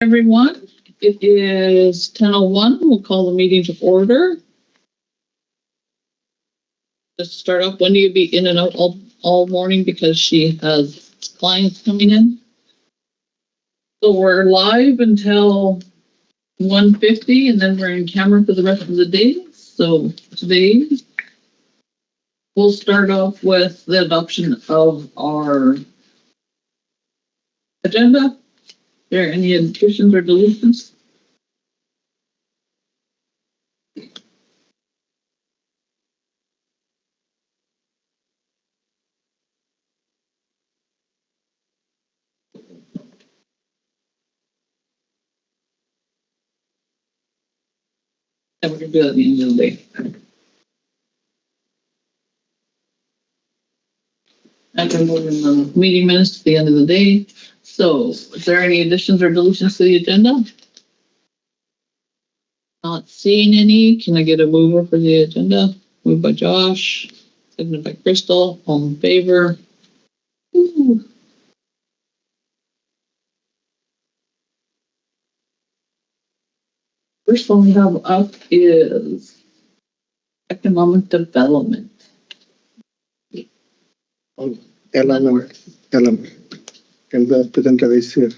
Everyone, it is 10:01. We'll call the meeting to order. Just to start off, Wendy will be in and out all morning because she has clients coming in. So we're live until 1:50, and then we're in camera for the rest of the day. So today we'll start off with the adoption of our agenda. Are there any additions or deletions? And we're going to do that at the end of the day. And then we're in the meeting minutes at the end of the day. So, is there any additions or deletions to the agenda? Not seeing any. Can I get a mover for the agenda? Moved by Josh, seconded by Crystal. All in favor? Ooh. First one we have up is economic development. Allan, el presidente de ICIR.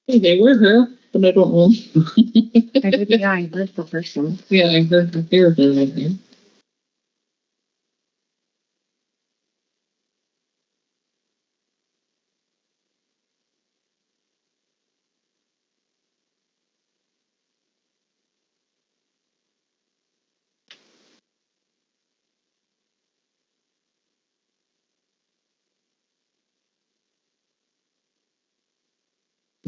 Hey, they were here, but I don't know. I heard the person. Yeah, I heard her here. Right here.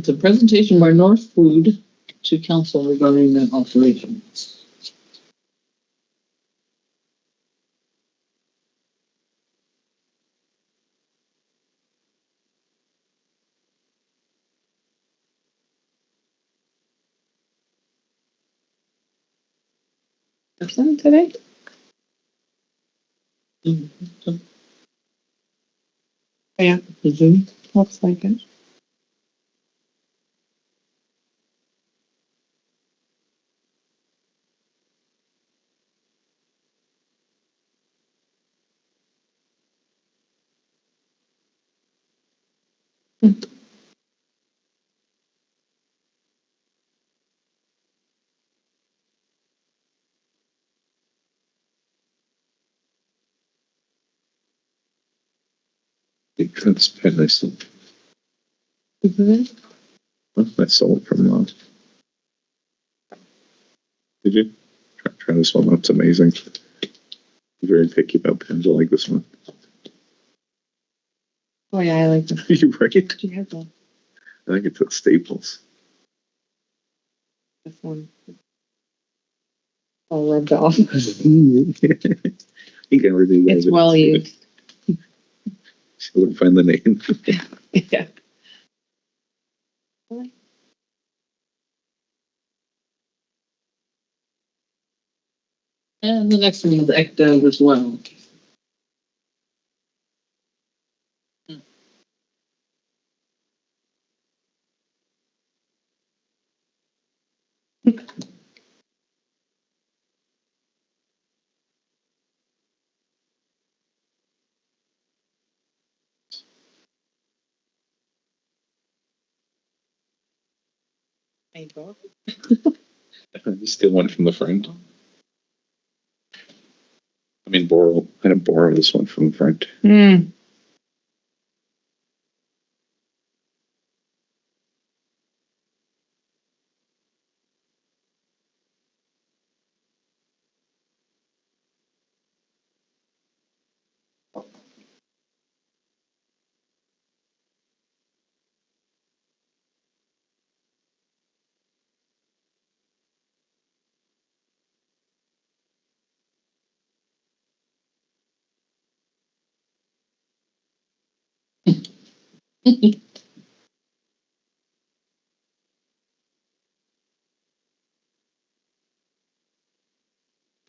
It's a presentation by North Food to council regarding the operations. Is that today? Mm-hmm. Yeah, looks like it. That's nice. Mm-hmm. That's sold from last. Did you try this one? That's amazing. I'm very picky about pens. I like this one. Oh yeah, I like this. You right? Do you have the, I think it's at Staples. this one? All rubbed off. You can review that. It's well used. She wouldn't find the name. Yeah. And the next one is active as well. April. Steal one from the friend. I mean, borrow. I had to borrow this one from a friend. Hmm.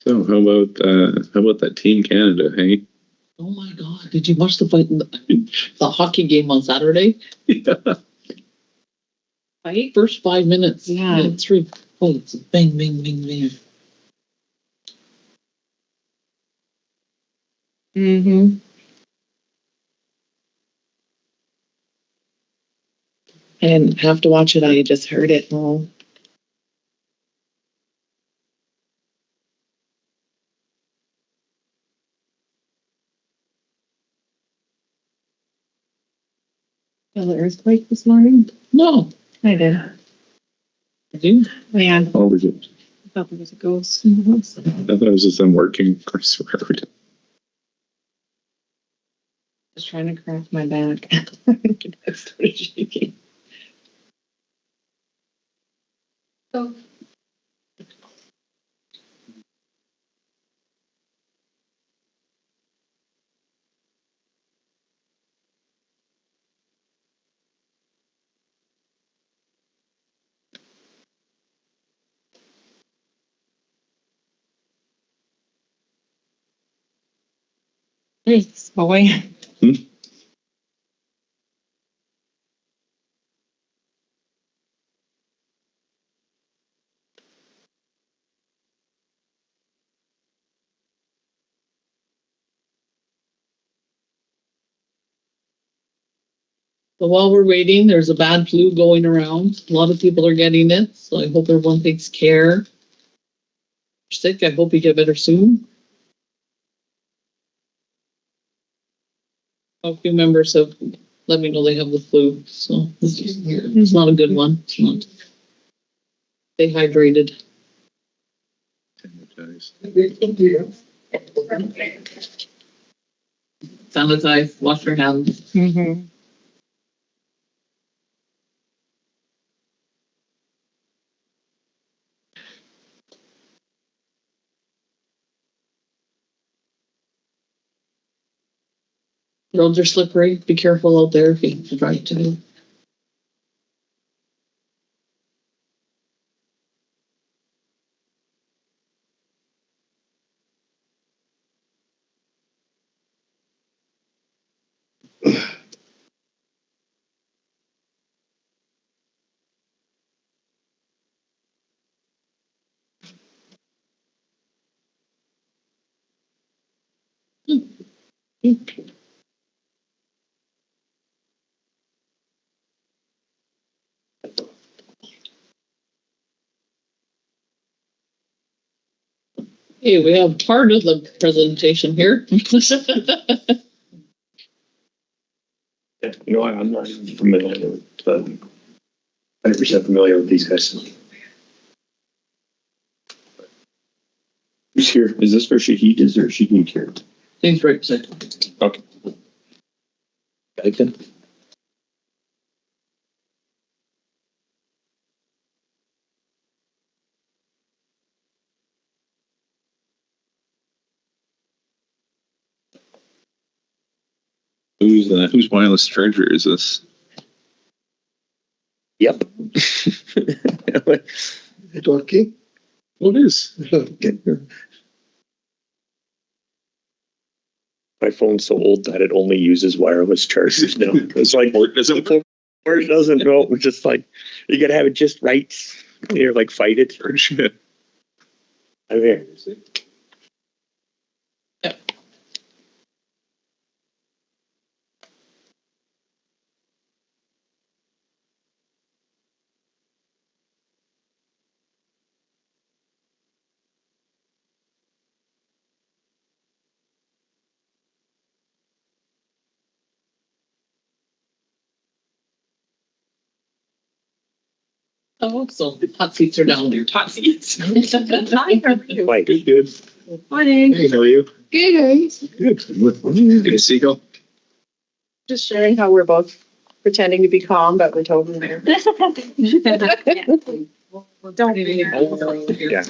So how about that Team Canada? Hey, Oh my God! Did you watch the hockey game on Saturday? yeah. Fight? First 5 minutes. Yeah. 3 points. Bang, bang, bang, bang. Mm-hmm. I didn't have to watch it. I just heard it all. Feel the earthquake this morning? No, I did. I do. Yeah. Oh, was it? I thought there was a ghost in the house. I thought it was just them working across the road. Just trying to crack my back. I started shaking. So. Thanks, boy. So while we're waiting, there's a bad flu going around. A lot of people are getting it, so I hope everyone takes care. If you're sick, I hope you get better soon. A few members have let me know they have the flu, so it's not a good one. It's not. Stay hydrated. Sanitize, wash your hands. Mm-hmm. Roads are slippery. Be careful out there if you drive to. Hey, we have part of the presentation here. No, I'm not even familiar with, 100% familiar with these guys. Who's here? Is this where Shahid is or Shahid here? Things right beside. Okay. Again. Whose wireless charger is this? Yep. It working? Oh, it is. Okay. My phone's so old that it only uses wireless chargers now. It's like, Or it doesn't work. or it doesn't know. It's just like, you gotta have it just right. You're like, fight it. I'm here. Oh, so hot seats are down there. Hot seats. Hi, how are you? Like, Good. Morning. Hey, how are you? Good. Good. Good to see you. Just sharing how we're both pretending to be calm, but we're totally there. Don't be. yeah.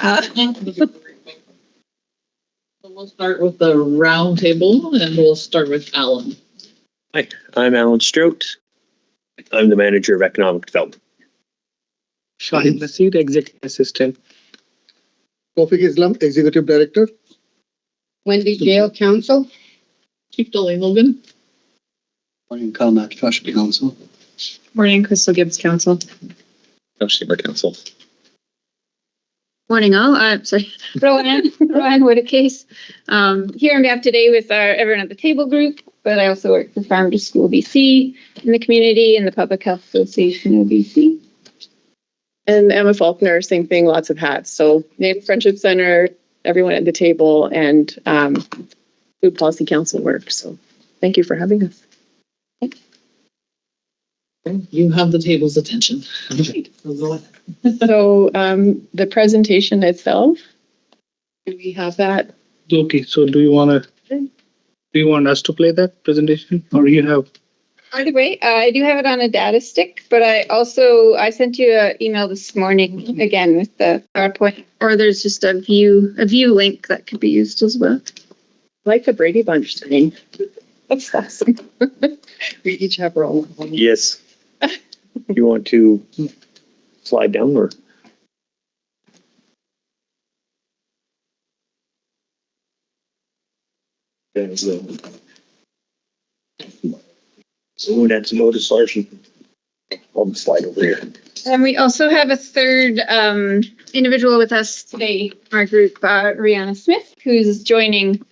So we'll start with the round table and we'll start with Allan. Hi, I'm Alan Strout. I'm the manager of economic development. Shahid Nasir, Executive Assistant. Towfiq Islam, Executive Director. Wendy Jail Counsel. Chief Dolly Logan. Morning, Kalmat, Trust Council. Morning, Crystal Gibbs Council. Seymour Council. Morning all. Sorry, Rowan Woodacase. Here on behalf today with everyone at the table group, but I also work for Farm to School BC in the community and the Public Health Association of BC. And Emma Faulkner, same thing, lots of hats. So Native Friendship Center, everyone at the table, and Food Policy Council work. So thank you for having us. You have the table's attention. So the presentation itself, do we have that? Okay, so do you want us to play that presentation or you have? By the way, I do have it on a data stick, but I sent you an email this morning again with the PowerPoint, or there's just a view link that could be used as well. I like the Brady Bunch thing. That's awesome. We each have our own. Yes. You want to slide down or? So that's a notice sergeant. I'll slide over here. And we also have a third individual with us today, our group, Rihanna Smith, who's joining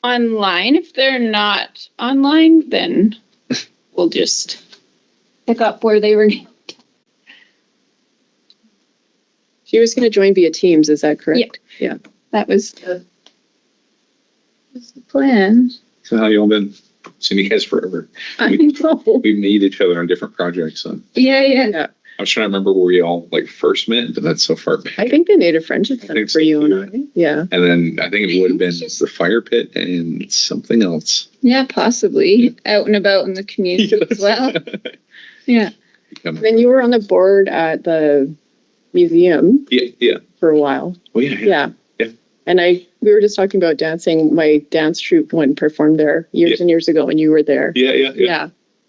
online. If they're not online, then we'll just pick up where they were. She was going to join via Teams, is that correct? Yeah. That was the plan. So how y'all been? Seen you guys forever. I know. We've met each other on different projects. So Yeah. I was trying to remember where we all like first met, but that's so far back. I think the Native Friendship Center think for so, you and too. I. Yeah. And then I think it would have been the fire pit and something else. Yeah, possibly out and about in the community as well. Yeah. Then you were on the board at the museum Yeah. for a while. Oh yeah. Yeah. Yeah. And we were just talking about dancing. My dance troupe went and performed there years and years ago, and you were there. Yeah. Yeah.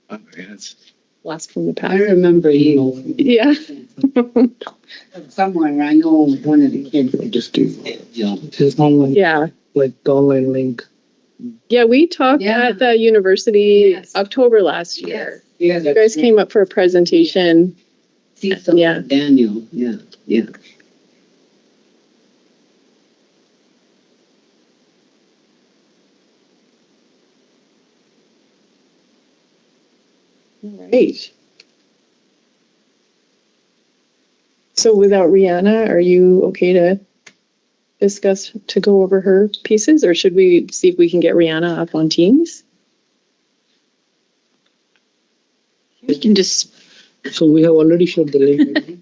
Oh, yeah, it's Blast from the I past. remember you. Yeah. Somewhere I know one of the kids. Just do. His online, Yeah. Like the online link. Yeah. We talked Yeah. at the university Yes. October last year. Yeah. You guys came up for a presentation. Cecil Yeah. and Daniel. Yeah. Right. So without Rihanna, are you okay to go over her pieces, or should we see if we can get Rihanna up on Teams? We can just, So we have already showed the link.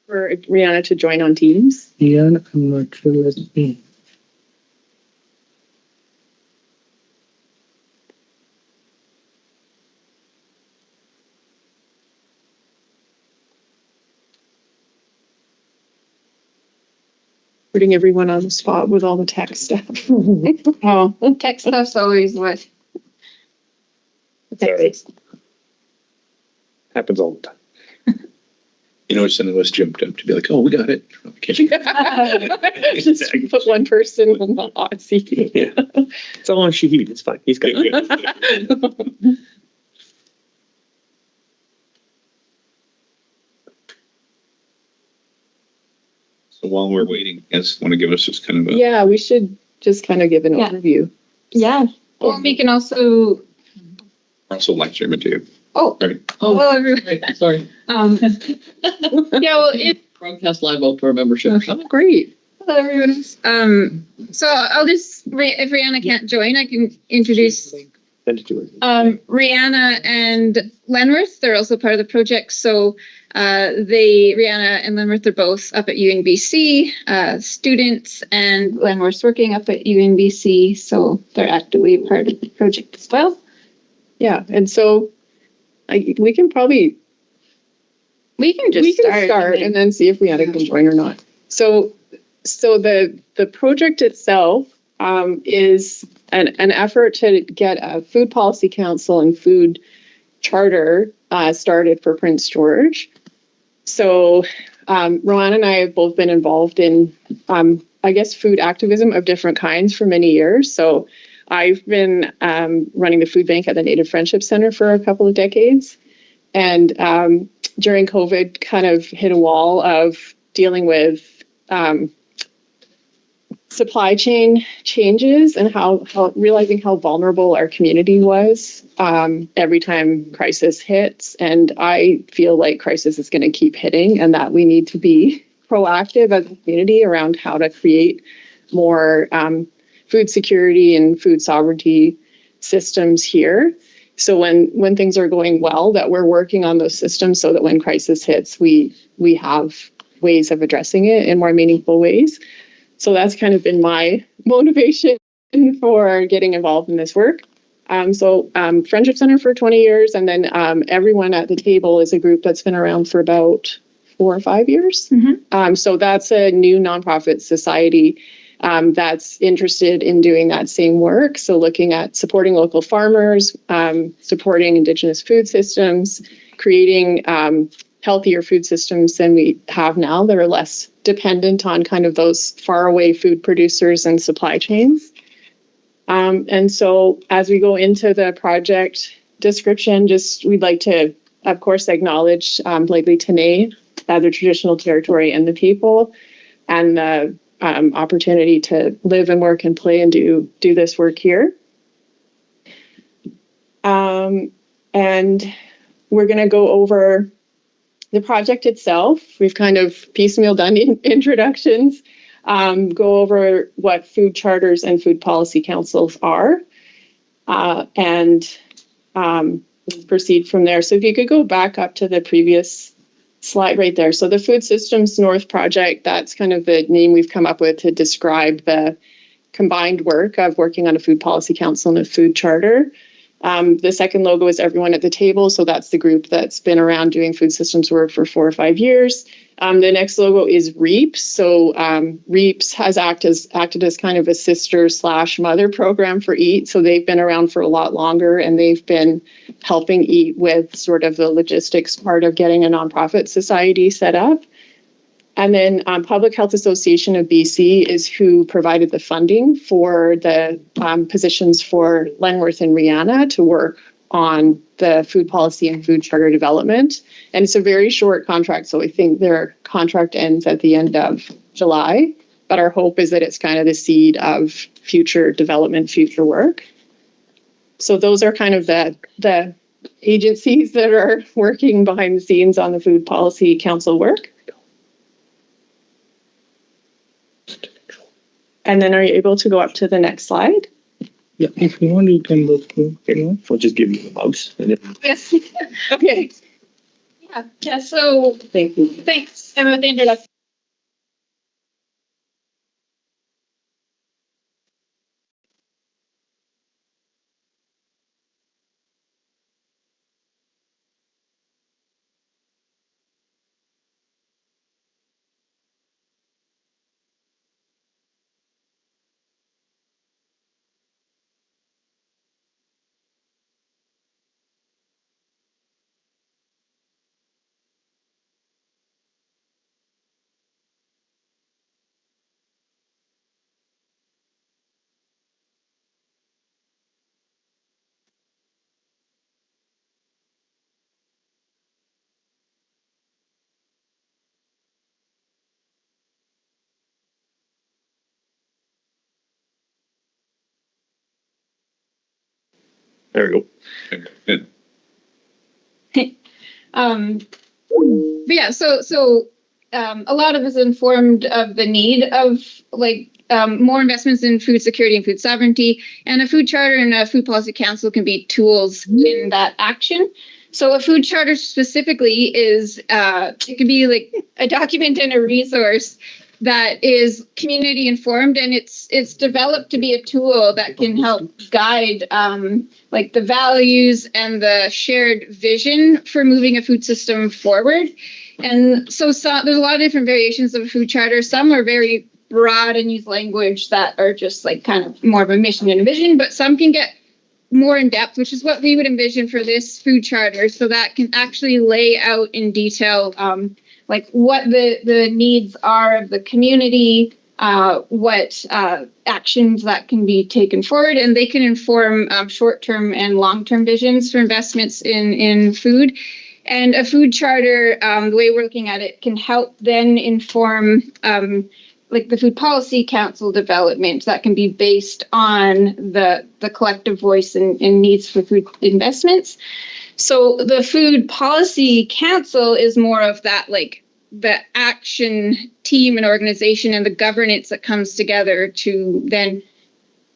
For Rihanna to join on Teams? Yeah, I'm not sure. Let me. Putting everyone on the spot with all the tech stuff. well, tech stuff's always what. Sorry. Happens all the time. You know, some of us jumped up to be like, "Oh, we got it." Just put one person on the hot seat. Yeah. It's all on Shahid. It's fine. He's got it. So while we're waiting, you guys want to give us just kind of a Yeah, we should just kind of give an Yeah. overview. Yeah. Or we can also, also live stream it too. oh, Right. Oh, well, everyone, right, sorry. yeah, well, Broadcast live out to our membership. Oh, great. hello, everyone. So I'll just, if Rihanna can't join, I can introduce Send it to her. Rihanna and Lenworth, they're also part of the project. So Rihanna and Lenworth are both up at UNBC, students, and Lenworth's working up at UNBC. So they're actively part of the project as well. Yeah, and so we can probably We can just start and then see if Rihanna can join or not. So the project itself is an effort to get a food policy council and food charter started for Prince George. So Rowan and I have both been involved in, I guess, food activism of different kinds for many years. So I've been running the food bank at the Native Friendship Center for a couple of decades. And during COVID, kind of hit a wall of dealing with supply chain changes and how realizing how vulnerable our community was every time crisis hits. And I feel like crisis is going to keep hitting and that we need to be proactive as a community around how to create more food security and food sovereignty systems here. So when things are going well, that we're working on those systems so that when crisis hits, we have ways of addressing it in more meaningful ways. So that's kind of been my motivation for getting involved in this work. Friendship Center for 20 years, and then Everyone at the Table is a group that's been around for about 4 or 5 years. Mm-hmm. So that's a new nonprofit society that's interested in doing that same work. So looking at supporting local farmers, supporting Indigenous food systems, creating healthier food systems than we have now that are less dependent on kind of those faraway food producers and supply chains. And so as we go into the project description, we'd like to, of course, acknowledge Blakely Tene as a traditional territory and the people, and the opportunity to live and work and play and do this work here. And we're going to go over the project itself. We've kind of piecemeal done introductions, go over what food charters and food policy councils are, and proceed from there. So if you could go back up to the previous slide right there. So the Food Systems North project, that's kind of the name we've come up with to describe the combined work of working on a food policy council and a food charter. The second logo is Everyone at the Table. So that's the group that's been around doing food systems work for 4 or 5 years. The next logo is REAPS. So REAPS has acted as kind of a sister/mother program for EAT. So they've been around for a lot longer, and they've been helping EAT with sort of the logistics part of getting a nonprofit society set up. And then Public Health Association of BC is who provided the funding for the positions for Lenworth and Rihanna to work on the food policy and food charter development. And it's a very short contract, so I think their contract ends at the end of July. But our hope is that it's kind of the seed of future development, future work. So those are kind of the agencies that are working behind the scenes on the Food Policy Council work. And then are you able to go up to the next slide? Yeah, if you want, you can go through. Okay, I'll just give you the mouse. And then Yes. Okay. Yeah. So Thank you. thanks, Emma, with the introduction. there we go. But yeah, so a lot of us informed of the need of more investments in food security and food sovereignty, and a food charter and a food policy council can be tools in that action. So a food charter specifically is, it could be like a document and a resource that is community informed, and it's developed to be a tool that can help guide the values and the shared vision for moving a food system forward. And so there's a lot of different variations of a food charter. Some are very broad and use language that are just like kind of more of a mission and a vision, but some can get more in depth, which is what we would envision for this food charter. So that can actually lay out in detail what the needs are of the community, what actions that can be taken forward, and they can inform short-term and long-term visions for investments in food. And a food charter, the way we're looking at it, can help then inform the food policy council development that can be based on the collective voice and needs for food investments. So the food policy council is more of that, the action team and organization and the governance that comes together to then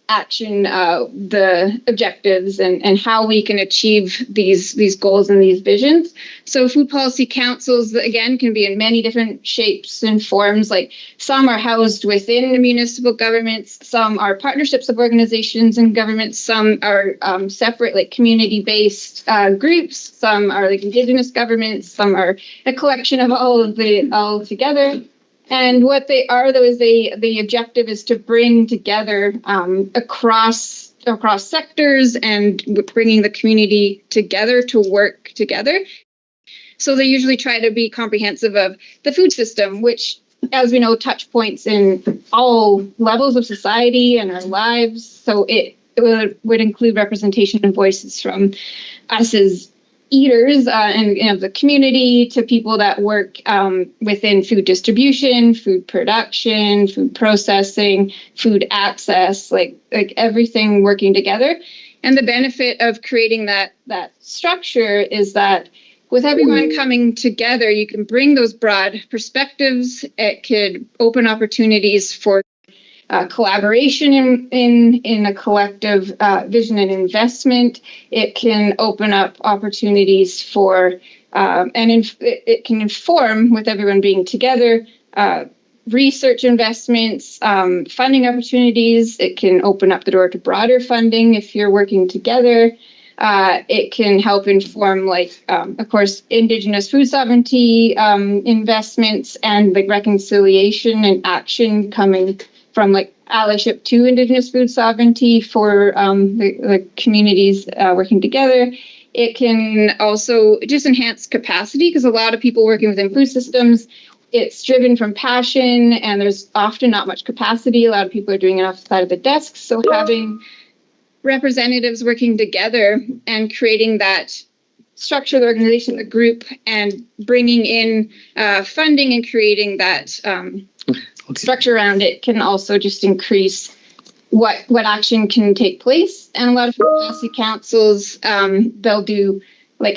action the objectives and how we can achieve these goals and these visions. So food policy councils, again, can be in many different shapes and forms. Like some are housed within the municipal governments, some are partnerships of organizations and governments, some are separate, community-based groups, some are Indigenous governments, some are a collection of all together. And what they are, though, is the objective is to bring together across sectors and bringing the community together to work together. So they usually try to be comprehensive of the food system, which, as we know, touch points in all levels of society and our lives. So it would include representation and voices from us as eaters and the community to people that work within food distribution, food production, food processing, food access, like everything working together. And the benefit of creating that structure is that with everyone coming together, you can bring those broad perspectives. It could open opportunities for collaboration in a collective vision and investment. It can open up opportunities for, it can inform, with everyone being together, research investments, funding opportunities. It can open up the door to broader funding if you're working together. It can help inform, of course, Indigenous food sovereignty investments and reconciliation and action coming from allyship to Indigenous food sovereignty for the communities working together. It can also just enhance capacity because a lot of people working within food systems, it's driven from passion and there's often not much capacity. A lot of people are doing it off the side of the desk. So having representatives working together and creating that structure of the organization, the group, and bringing in funding and creating that structure around it can also just increase what action can take place. And a lot of policy councils, they'll do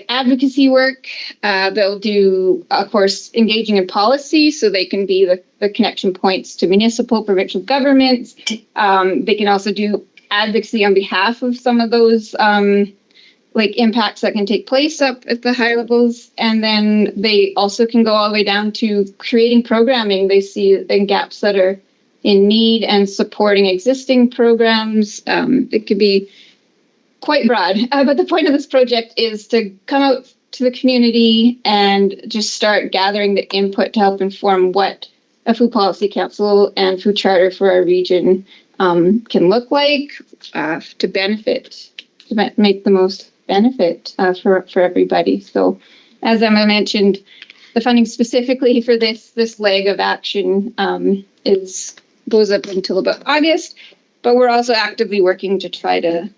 advocacy work. They'll do, of course, engaging in policy, so they can be the connection points to municipal, provincial governments. They can also do advocacy on behalf of some of those impacts that can take place up at the higher levels. And then they also can go all the way down to creating programming. They see the gaps that are in need and supporting existing programs. It could be quite broad. But the point of this project is to come out to the community and just start gathering the input to help inform what a food policy council and food charter for our region can look like to benefit, to make the most benefit for everybody. So as Emma mentioned, the funding specifically for this leg of action goes up until about August, but we're also actively working to try to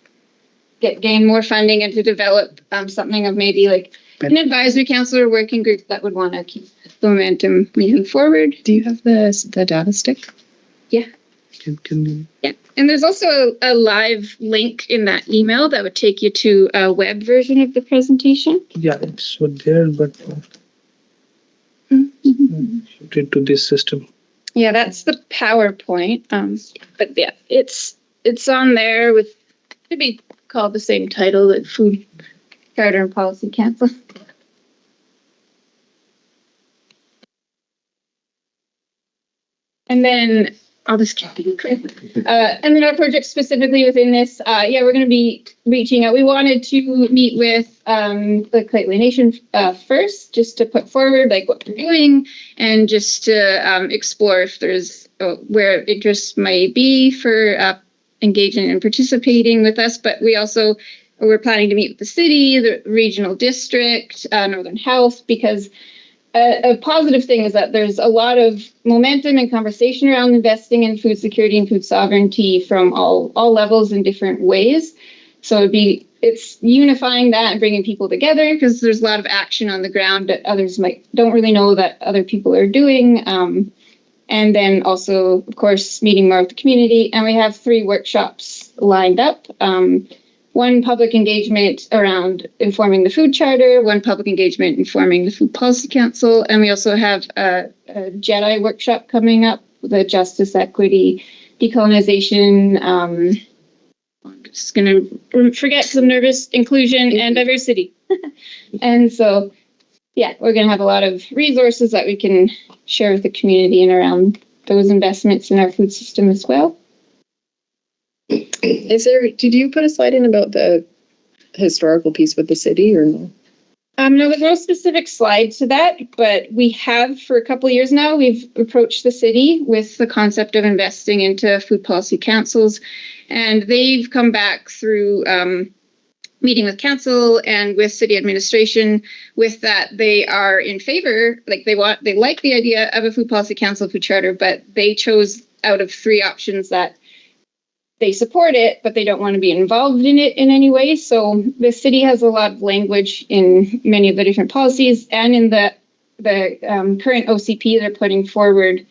gain more funding and to develop something of maybe an advisory council or working group that would want to keep the momentum moving forward. Do you have the data stick? Yeah. Yeah, and there's also a live link in that email that would take you to a web version of the presentation. Yeah, it's there, but into this system. Yeah, that's the PowerPoint. But yeah, it's on there with, should be called the same title, like Food Charter and Policy Council. And then I'll just keep and then our project specifically within this, we're going to be reaching out. We wanted to meet with the Clayton Nation first, just to put forward like what we're doing and just to explore if there's where interest might be for engaging and participating with us. But we're planning to meet with the city, the regional district, Northern Health, because a positive thing is that there's a lot of momentum and conversation around investing in food security and food sovereignty from all levels in different ways. So it's unifying that and bringing people together, because there's a lot of action on the ground that others don't really know that other people are doing. And then also, of course, meeting more with the community. And we have 3 workshops lined up. One public engagement around informing the food charter, one public engagement informing the Food Policy Council, and we also have a JEDI workshop coming up, the Justice, Equity, Decolonization, I'm just going to forget because I'm nervous, Inclusion and Diversity. And so, yeah, we're going to have a lot of resources that we can share with the community and around those investments in our food system as well. Did you put a slide in about the historical piece with the city or no? No, there's no specific slide to that, but we have for a couple of years now, we've approached the city with the concept of investing into food policy councils, and they've come back through meeting with council and with city administration with that they are in favor, like they like the idea of a food policy council, food charter, but they chose out of 3 options that they support it, but they don't want to be involved in it in any way. So the city has a lot of language in many of the different policies and in the current OCP they're putting forward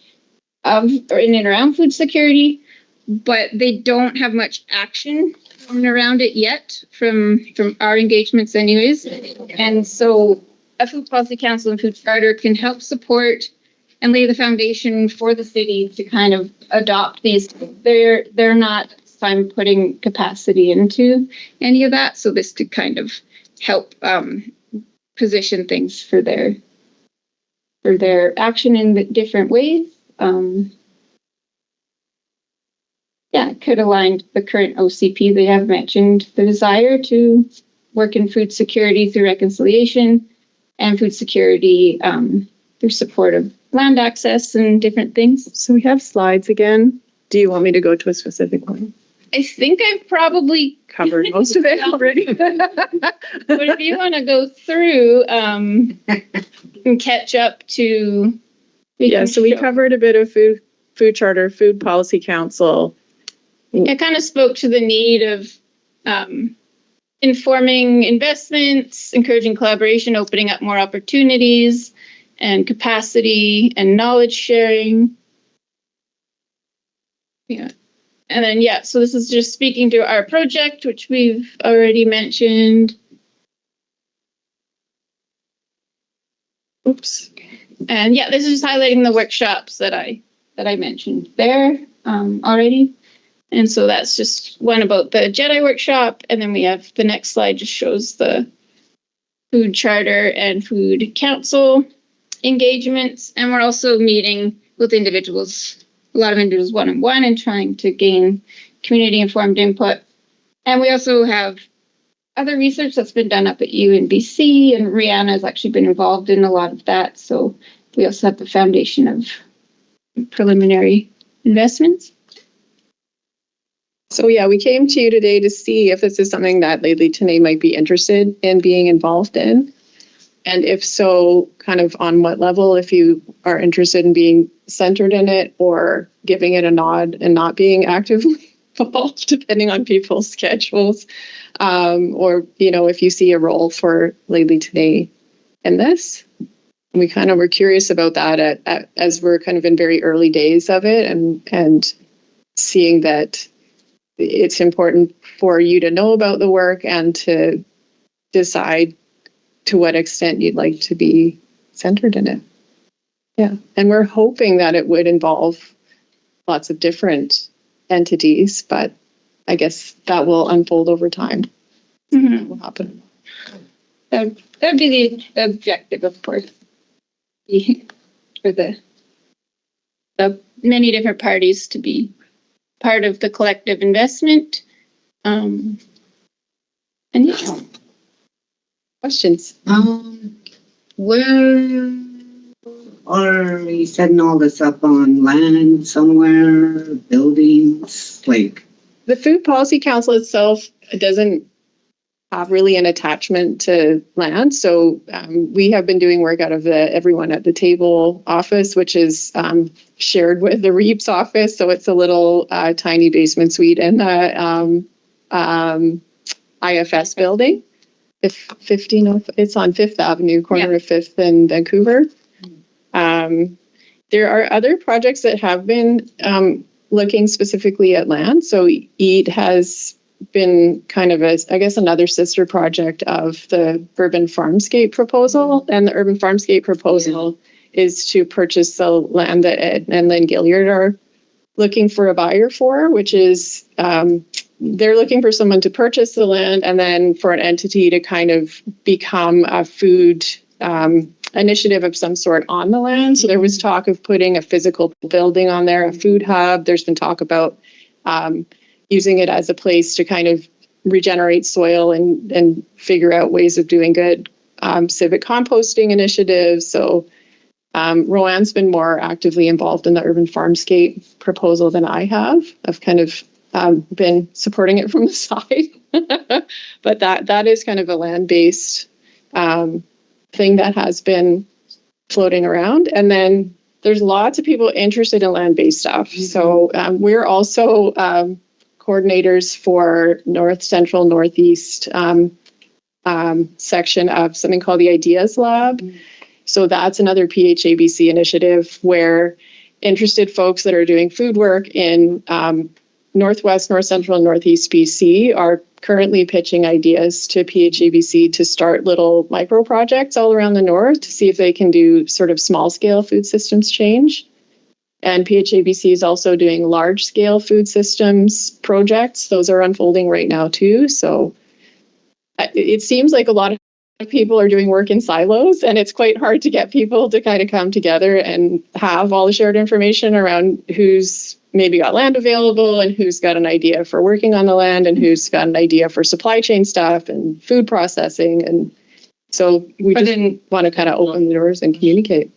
in and around food security, but they don't have much action around it yet from our engagements anyways. And so a food policy council and food charter can help support and lay the foundation for the city to kind of adopt these. They're not putting capacity into any of that. So this to kind of help position things for their action in the different ways. It could align the current OCP. They have mentioned the desire to work in food security through reconciliation and food security through support of land access and different things. So we have slides again. Do you want me to go to a specific one? I think I've probably Covered most of it already. but if you want to go through and catch up to... We covered a bit of food charter, food policy council. It kind of spoke to the need of informing investments, encouraging collaboration, opening up more opportunities and capacity and knowledge sharing. Yeah. And then, so this is just speaking to our project, which we've already mentioned. Oops. And this is just highlighting the workshops that I mentioned there already. And so that's just one about the JEDI workshop. And then we have the next slide just shows the food charter and food council engagements. And we're also meeting with individuals, a lot of individuals one-on-one, and trying to gain community informed input. And we also have other research that's been done up at UNBC, and Rihanna has actually been involved in a lot of that. So we also have the foundation of preliminary investments. So we came to you today to see if this is something that Lately Tene might be interested in being involved in. And if so, kind of on what level, if you are interested in being centered in it or giving it a nod and not being actively involved, depending on people's schedules. Or, if you see a role for Lately Tene in this. We kind of were curious about that as we're kind of in very early days of it and seeing that it's important for you to know about the work and to decide to what extent you'd like to be centered in it. Yeah, and we're hoping that it would involve lots of different entities, but I guess that will unfold over time. Mhm. What will happen? That would be the objective, of course, for the many different parties to be part of the collective investment. And yeah. Questions? Where are you setting all this up on land somewhere, buildings, like? The Food Policy Council itself doesn't have really an attachment to land. So we have been doing work out of the Everyone at the Table office, which is shared with the REAPS office. So it's a little tiny basement suite in the IFS building. It's on 5th Avenue, corner of 5th and Vancouver. There are other projects that have been looking specifically at land. So EAT has been kind of another sister project of the urban farmscape proposal. And the urban farmscape proposal is to purchase the land that Ed and Lynn Gilliard are looking for a buyer for, which is they're looking for someone to purchase the land and then for an entity to kind of become a food initiative of some sort on the land. So there was talk of putting a physical building on there, a food hub. There's been talk about using it as a place to kind of regenerate soil and figure out ways of doing good civic composting initiatives. So Roanne's been more actively involved in the urban farmscape proposal than I have. I've kind of been supporting it from the side. But that is kind of a land-based thing that has been floating around. And then there's lots of people interested in land-based stuff. Mm-hmm. So we're also coordinators for North Central Northeast section of something called the Ideas Lab. Mm-hmm. So that's another PHABC initiative where interested folks that are doing food work in Northwest, North Central, and Northeast BC are currently pitching ideas to PHABC to start little micro projects all around the north to see if they can do sort of small scale food systems change. And PHABC is also doing large scale food systems projects. Those are unfolding right now too. So it seems like a lot of people are doing work in silos, and it's quite hard to get people to kind of come together and have all the shared information around who's maybe got land available and who's got an idea for working on the land and who's got an idea for supply chain stuff and food processing. And so we just want to kind of open the doors and communicate.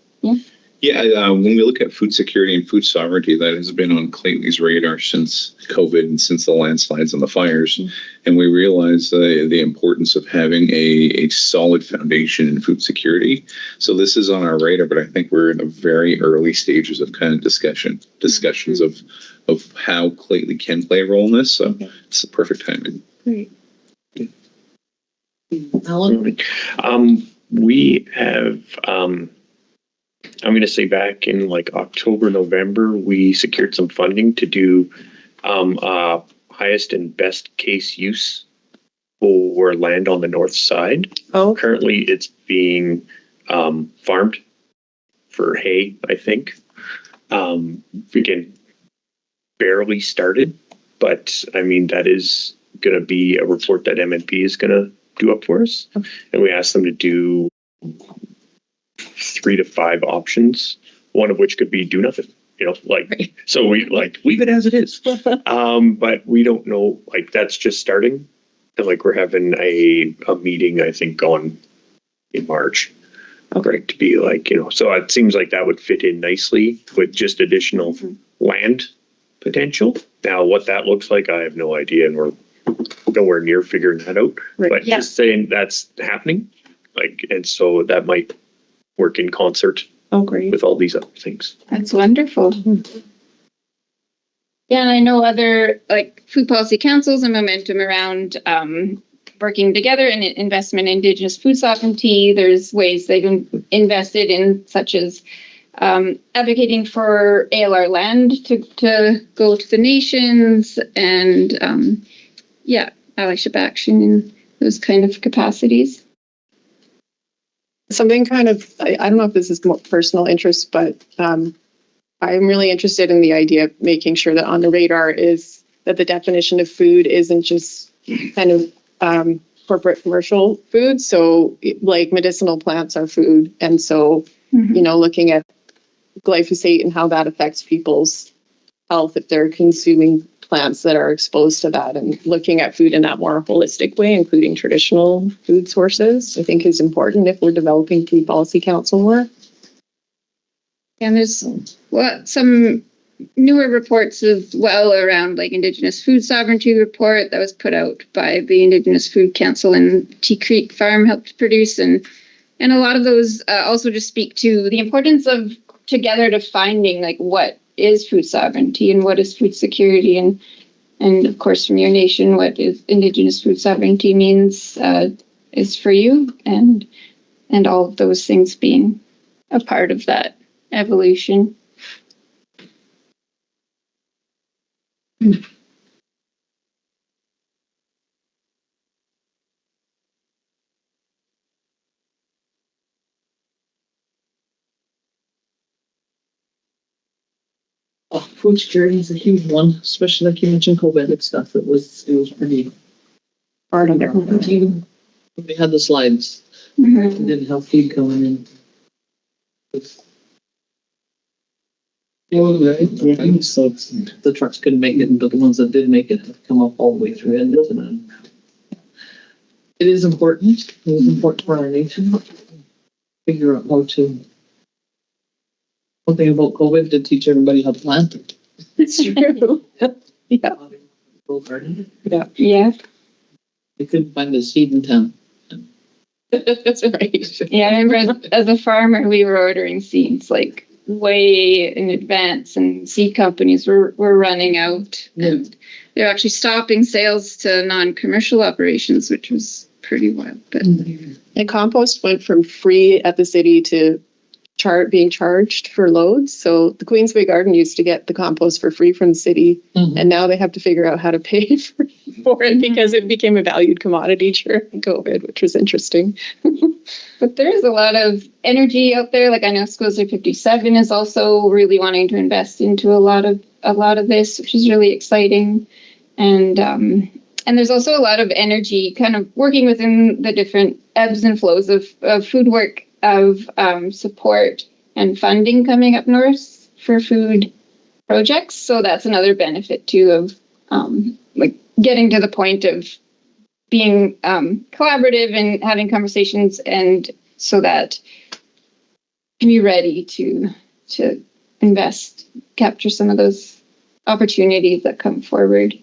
Yeah, when we look at food security and food sovereignty, that has been on Clayton's radar since COVID and since the landslides and the fires. Mm-hmm. And we realize the importance of having a solid foundation in food security. So this is on our radar, but I think we're in the very early stages of kind of discussions mm-hmm. of how Clayton can play a role in this. So it's the perfect timing. Great. Allan? We have... I'm going to say back in like October, November, we secured some funding to do highest and best case use for land on the north side. Oh. Currently, it's being farmed for hay, I think. Again, barely started, but I mean, that is going to be a report that MNP is going to do up for us. Okay. And we asked them to do 3 to 5 options, one of which could be do nothing, right. So we leave it as it is. But we don't know, that's just starting. And we're having a meeting, I think, going in March. Okay. To be so it seems like that would fit in nicely with just additional land potential. Now, what that looks like, I have no idea. And we're nowhere near figuring that out, but just saying that's happening. And so that might work in concert with all these other things. That's wonderful. Mm-hmm. Yeah, and I know other food policy councils and momentum around working together in investment in Indigenous food sovereignty. There's ways they've invested in, such as advocating for ALR land to go to the nations and allyship action in those kind of capacities. Something kind of, I don't know if this is more personal interest, but I'm really interested in the idea of making sure that on the radar is that the definition of food isn't just kind of corporate commercial food. So like medicinal plants are food. And so, you know, looking at glyphosate and how that affects people's health if they're consuming plants that are exposed to that, and looking at food in that more holistic way, including traditional food sources, I think is important if we're developing food policy council work. And there's some newer reports as well around like Indigenous food sovereignty report that was put out by the Indigenous Food Council and Tea Creek Farm helped produce, and a lot of those also just speak to the importance of together defining like what is food sovereignty and what is food security, and of course from your nation what is Indigenous food sovereignty means is for you, and all of those things being a part of that evolution. Oh, food security is a huge one, especially like you mentioned COVID and stuff. It was pretty Part of their even when we had the slides. Mm-hmm. We didn't have feed coming in. Right? So the trucks couldn't make it, but the ones that did make it have come up all the way through and it is important. It is important for our nation to figure out how to. One thing about COVID did teach everybody how to plant. It's true. Yeah. Yeah. They couldn't find a seed in town. That's right. Yeah, I remember as a farmer, we were ordering seeds like way in advance, and seed companies were running out. Yeah. And they're actually stopping sales to non-commercial operations, which was pretty wild. But And compost went from free at the city to being charged for loads. So the Queensway Garden used to get the compost for free from the city, and now they have to figure out how to pay for it because it became a valued commodity during COVID, which was interesting. But there's a lot of energy out there. Like I know Squizzer 57 is also really wanting to invest into a lot of this, which is really exciting. And there's also a lot of energy kind of working within the different ebbs and flows of food work, of support and funding coming up north for food projects. So that's another benefit too of like getting to the point of being collaborative and having conversations, and so that can be ready to invest, capture some of those opportunities that come forward.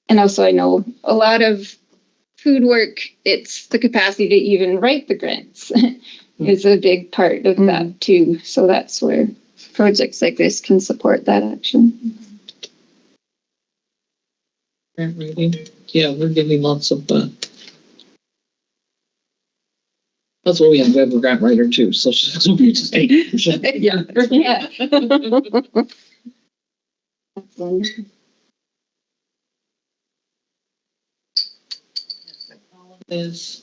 And also I know a lot of food work, it's the capacity to even write the grants is a big part of that too. So that's where projects like this can support that action. Grant writing. Yeah, we're getting lots of. That's what we have. We have a grant writer too. So she's Yeah. Yeah. That's wonderful. is.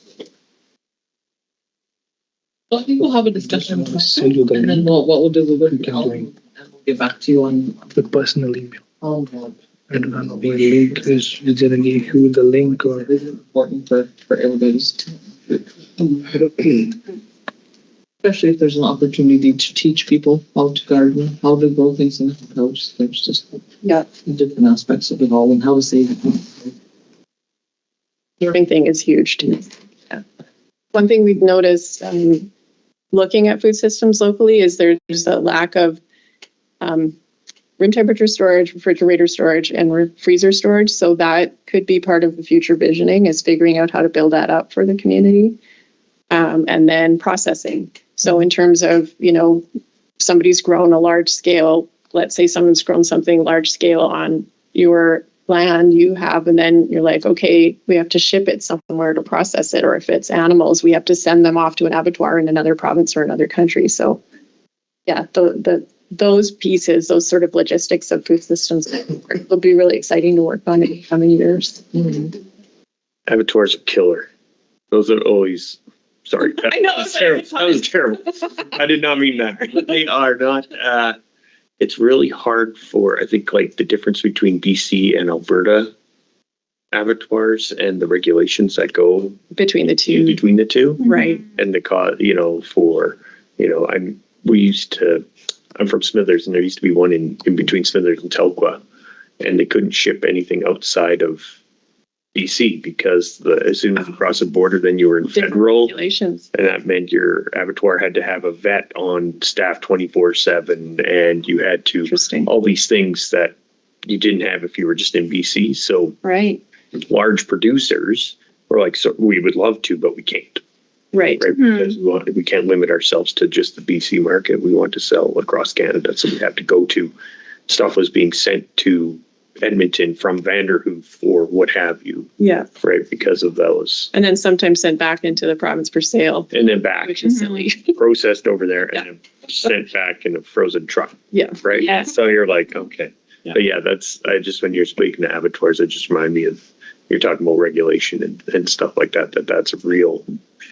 So I think we'll have a discussion Send you the and then link. what we'll do, we'll You can join we'll get back to you on. the personal email. Oh, I don't know the link is there any who the link or it is important for everybody's. Especially if there's an opportunity to teach people how to garden, how to grow things in the house. There's just different aspects of it all and how to save it. Serving thing is huge too. Yeah. One thing we've noticed looking at food systems locally is there's a lack of room temperature storage, refrigerator storage, and freezer storage. So that could be part of the future visioning, is figuring out how to build that up for the community. And then processing. So in terms of, somebody's grown a large scale, let's say someone's grown something large scale on your land you have, and then you're like, okay, we have to ship it somewhere to process it. Or if it's animals, we have to send them off to an abattoir in another province or another country. So yeah, those pieces, those sort of logistics of food systems will be really exciting to work on in the coming years. Abattoir's a killer. Those are always, sorry. I know, That was terrible. That was terrible. I did not mean that. But they are not, it's really hard for, I think, like the difference between BC and Alberta abattoirs and the regulations that go Between the two, between the two. right? And the cost, I'm from Smithers, and there used to be one in between Smithers and Telqua, and they couldn't ship anything outside of BC because as soon as you cross the border, then you were in Different federal, regulations. and that meant your abattoir had to have a vet on staff 24/7, and you had to Interesting. all these things that you didn't have if you were just in BC. So Right. large producers were like, so we would love to, but we can't. Right. Right, because we can't limit ourselves to just the BC market. We want to sell across Canada, so we have to go to stuff was being sent to Edmonton from Vanderhoof or what have you, Yeah. right? Because of those, And then sometimes sent back into the province for sale, and then back which is silly. processed over there and then sent back in a frozen truck, Yeah. right? Yeah. So you're like, okay, Yeah. but yeah, when you're speaking to abattoirs, it just remind me of you're talking about regulation and stuff like that. That's a real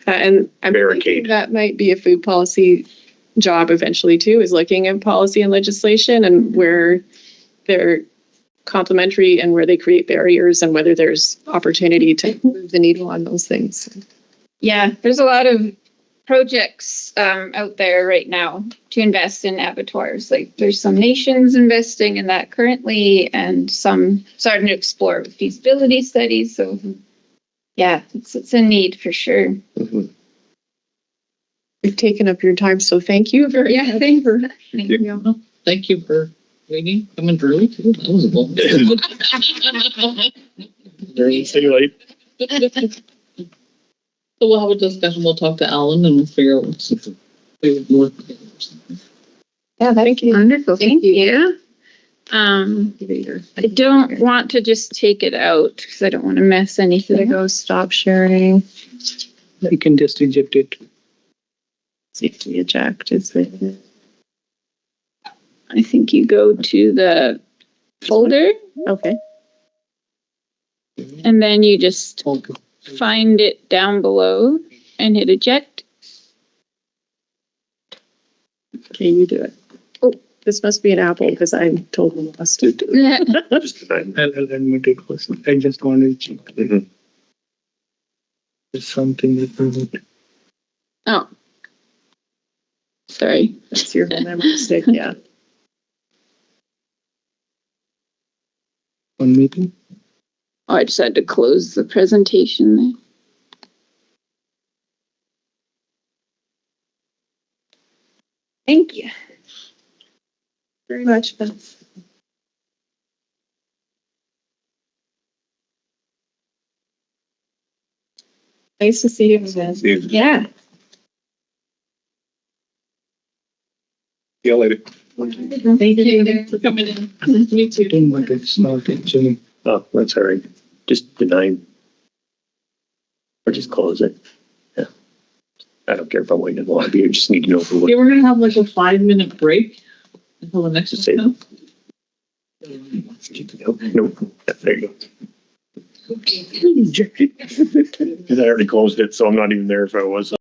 And I'm Barricade. thinking that might be a food policy job eventually too, is looking at policy and legislation and where they're complementary and where they create barriers and whether there's opportunity to move the needle on those things. Yeah, there's a lot of projects out there right now to invest in abattoirs. Like there's some nations investing in that currently and some starting to explore with feasibility studies. So yeah, it's a need for sure. We've taken up your time, so thank you very much. Thanks. Thank you for waiting, coming early too. That was a long. stay late. So we'll have a discussion. We'll talk to Alan and we'll figure out what's we would work together or something. Yeah, thank you. Wonderful. Thank you. Later. I don't want to just take it out because I don't want to mess anything. Did I go stop sharing? You can just eject it. Safety eject is the. I think you go to the folder Okay. and then you just Okay. find it down below and hit eject. Okay, you do it. Oh, this must be an Apple because I'm totally lost. Just tonight. I'll admit it was. I just wanted to check. Mhm. There's something that we Oh, sorry. That's your memory stick, yeah. on meeting. Oh, I just had to close the presentation there. Thank you. Very much, Beth. Nice to see you again. See Yeah. you later. Thank you for coming in. Nice to meet you. But it's not actually. Oh, that's all right. Just deny or just close it. Yeah. I don't care if I'm waiting long. You just need to know for what. Okay, we're gonna have like a 5-minute break until the next Just say one. Nope. Yeah, there you go. Because I already closed it, so I'm not even there if I was.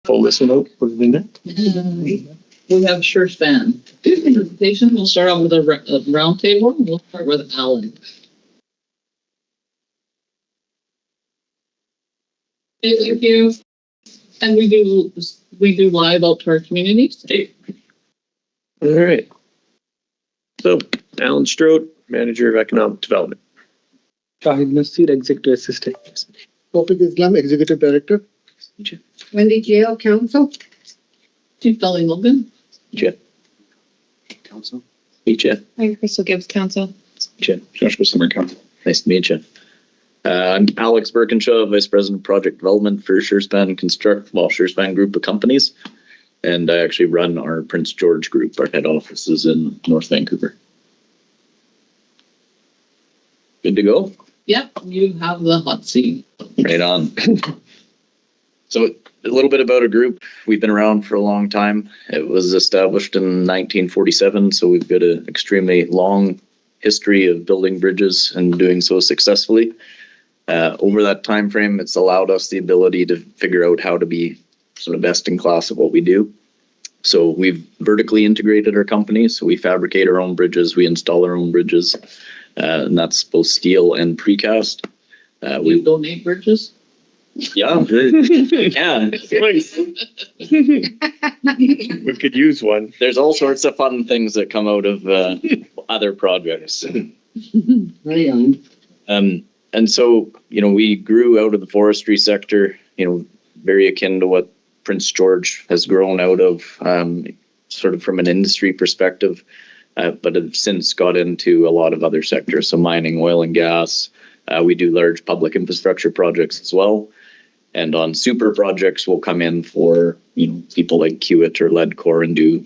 pull this one out, put it in there. We have Surespan. Presentation, we'll start off with a round table. We'll start with Allan. Thank you. And we do live out to our communities. Hey. All right. So, Allan Strode, Manager of Economic Development. Shahid Nasir, Executive Assistant. Towfiq Islam, Executive Director. Wendy Jail, Council. Chief Dolly Logan. Jeff. Council. Meet you. I'm Crystal Gibbs, Council. Joshua Summer Council. Nice to meet you. I'm Alex Birkinshaw, Vice President of Project Development for Surespan Group of Companies. And I actually run our Prince George Group. Our head office is in North Vancouver. Good to go? Yep, you have the hot seat. Right on. So a little bit about a group. We've been around for a long time. It was established in 1947, so we've got an extremely long history of building bridges and doing so successfully. Over that time frame, it's allowed us the ability to figure out how to be sort of best in class at what we do. So we've vertically integrated our company. So we fabricate our own bridges, we install our own bridges, and that's both steel and precast. We donate bridges. Yeah, yeah. We could use one. There's all sorts of fun things that come out of other projects. Very on. And so, we grew out of the forestry sector, very akin to what Prince George has grown out of, sort of from an industry perspective, but have since got into a lot of other sectors. So mining, oil and gas. We do large public infrastructure projects as well. And on super projects, we'll come in for, people like Kiewit or Ledcor and do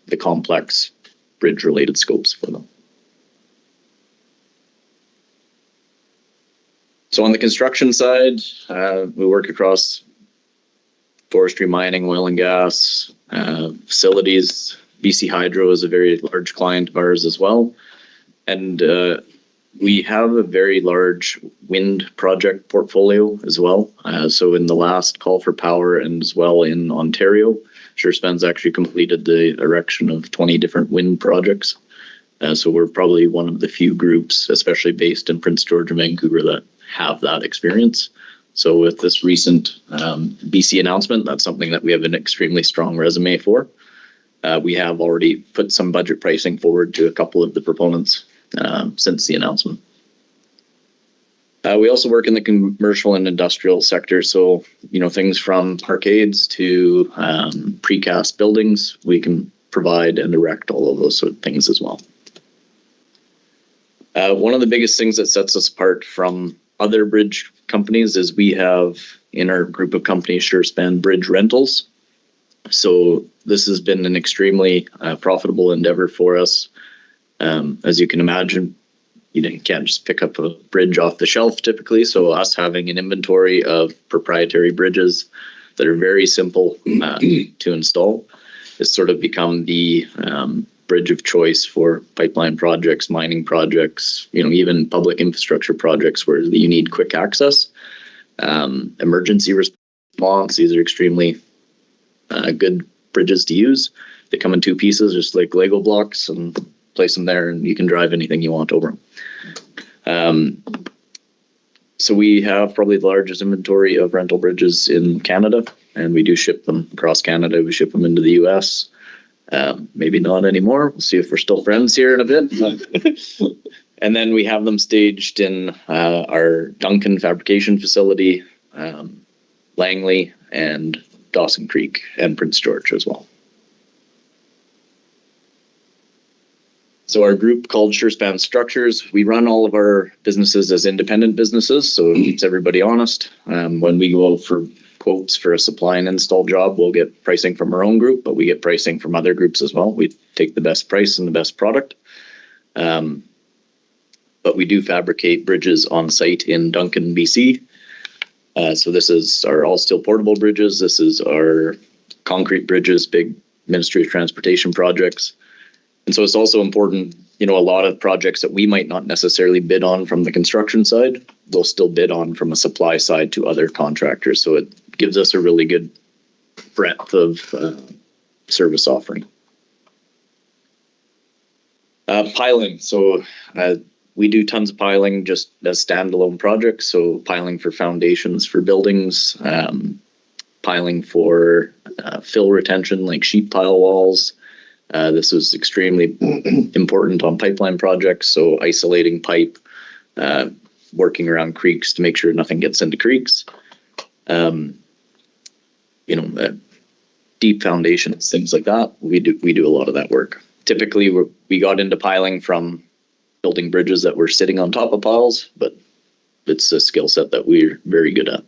the complex bridge-related scopes for them. So on the construction side, we work across forestry, mining, oil and gas, facilities. BC Hydro is a very large client of ours as well. And we have a very large wind project portfolio as well. So in the last call for power and as well in Ontario, Surespan's actually completed the erection of 20 different wind projects. So we're probably one of the few groups, especially based in Prince George and Vancouver, that have that experience. So with this recent BC announcement, that's something that we have an extremely strong resume for. We have already put some budget pricing forward to a couple of the proponents since the announcement. We also work in the commercial and industrial sector. So, things from arcades to precast buildings, we can provide and erect all of those sort of things as well. One of the biggest things that sets us apart from other bridge companies is we have in our group of companies Surespan Bridge Rentals. So this has been an extremely profitable endeavor for us. As you can imagine, you can't just pick up a bridge off the shelf typically. So us having an inventory of proprietary bridges that are very simple to install has sort of become the bridge of choice for pipeline projects, mining projects, even public infrastructure projects where you need quick access. Emergency response, these are extremely good bridges to use. They come in two pieces, just like Lego blocks, and place them there and you can drive anything you want over them. So we have probably the largest inventory of rental bridges in Canada, and we do ship them across Canada. We ship them into the US. Maybe not anymore. We'll see if we're still friends here in a bit. And then we have them staged in our Duncan fabrication facility, Langley, and Dawson Creek, and Prince George as well. So our group called Surespan Structures, we run all of our businesses as independent businesses, so it keeps everybody honest. When we go out for quotes for a supply and install job, we'll get pricing from our own group, but we get pricing from other groups as well. We take the best price and the best product. But we do fabricate bridges on site in Duncan, BC. So this is our all steel portable bridges. This is our concrete bridges, big Ministry of Transportation projects. And so it's also important, a lot of projects that we might not necessarily bid on from the construction side, we'll still bid on from a supply side to other contractors. So it gives us a really good breadth of service offering. Piling. So we do tons of piling just as standalone projects. So piling for foundations for buildings, piling for fill retention like sheet pile walls. This was extremely important on pipeline projects. So isolating pipe, working around creeks to make sure nothing gets into creeks. Deep foundations, things like that. We do a lot of that work. Typically, we got into piling from building bridges that were sitting on top of piles, but it's a skill set that we're very good at.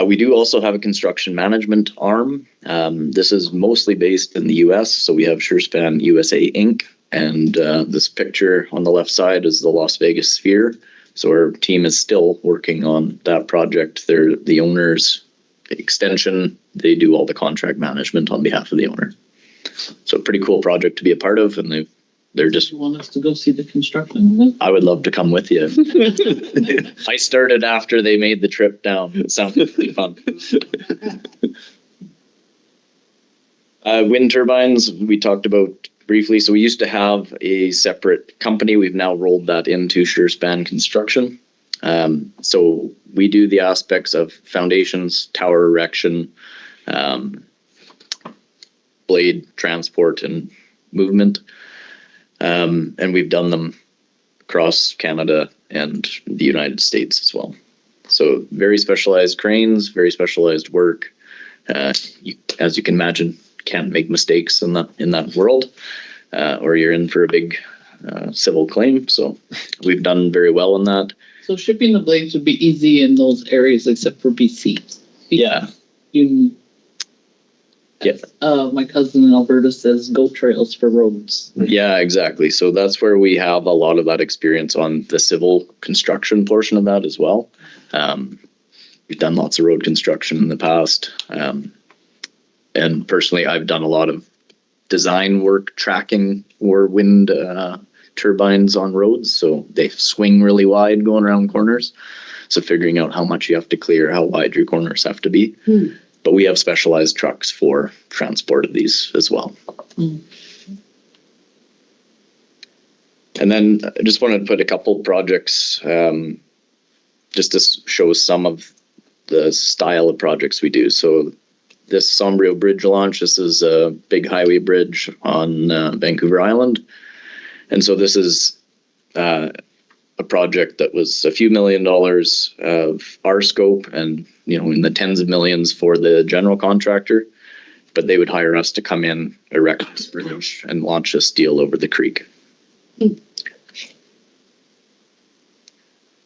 We do also have a construction management arm. This is mostly based in the US, so we have Surespan USA Inc. And this picture on the left side is the Las Vegas Sphere. So our team is still working on that project. They're the owner's extension. They do all the contract management on behalf of the owner. So a pretty cool project to be a part of, and they're just. You want us to go see the construction of it? I would love to come with you. I started after they made the trip down. It sounded really fun. Wind turbines, we talked about briefly. So we used to have a separate company. We've now rolled that into Surespan Construction. So we do the aspects of foundations, tower erection, blade transport and movement. And we've done them across Canada and the United States as well. So very specialized cranes, very specialized work. As you can imagine, can't make mistakes in that world, or you're in for a big civil claim. So we've done very well in that. So shipping the blades would be easy in those areas except for BC. Yeah. My cousin in Alberta says go trails for roads. Yeah, exactly. So that's where we have a lot of that experience on the civil construction portion of that as well. We've done lots of road construction in the past. And personally, I've done a lot of design work tracking for wind turbines on roads. So they swing really wide going around corners. So figuring out how much you have to clear, how wide your corners have to be. But we have specialized trucks for transport of these as well. And then I just wanted to put a couple projects just to show some of the style of projects we do. So this Sombrio Bridge launch, this is a big highway bridge on Vancouver Island. And so this is a project that was a few $1 million of our scope and, in the tens of millions for the general contractor. But they would hire us to come in, erect this bridge, and launch a steel over the creek.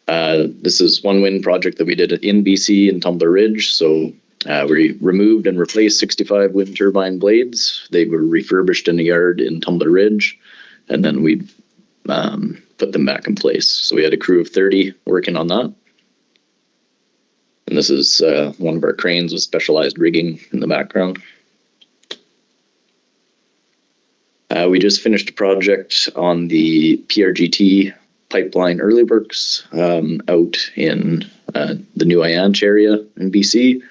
This is one wind project that we did in BC in Tumbler Ridge. So we removed and replaced 65 wind turbine blades. They were refurbished in a yard in Tumbler Ridge, and then we put them back in place. So we had a crew of 30 working on that. And this is one of our cranes with specialized rigging in the background. We just finished a project on the PRGT pipeline early works out in the New Ianch area in BC.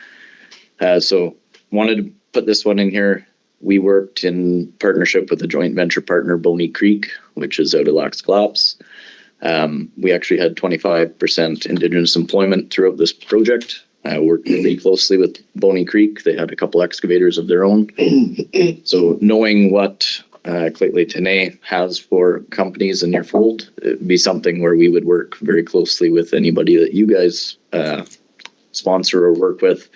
So wanted to put this one in here. We worked in partnership with a joint venture partner, Boney Creek, which is out of Lax Claps. We actually had 25% Indigenous employment throughout this project. Worked really closely with Boney Creek. They had a couple excavators of their own. So knowing what Claytley Tenay has for companies in your fold, it'd be something where we would work very closely with anybody that you guys sponsor or work with,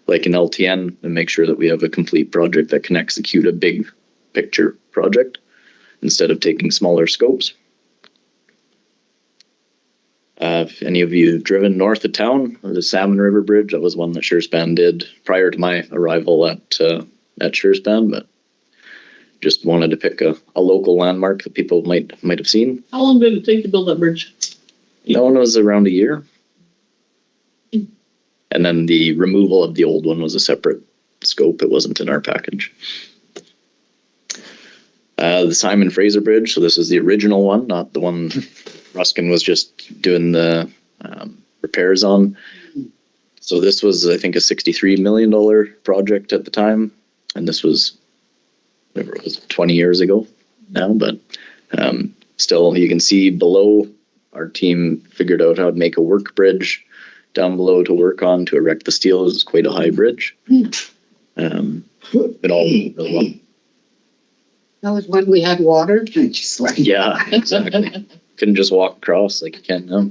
like an LTN, and make sure that we have a complete project that can execute a big picture project instead of taking smaller scopes. If any of you have driven north of town, the Salmon River Bridge, that was one that Surespan did prior to my arrival at Surespan, but just wanted to pick a local landmark that people might have seen. How long did it take to build that bridge? That one was around a year. And then the removal of the old one was a separate scope. It wasn't in our package. The Simon Fraser Bridge. So this is the original one, not the one Ruskin was just doing the repairs on. So this was, I think, a $63 million project at the time. And this was, whatever it was, 20 years ago now. But still, you can see below, our team figured out how to make a work bridge down below to work on to erect the steel. It was quite a high bridge. It all went really well. That was when we had water. I just like. Yeah, exactly. Couldn't just walk across like you can now.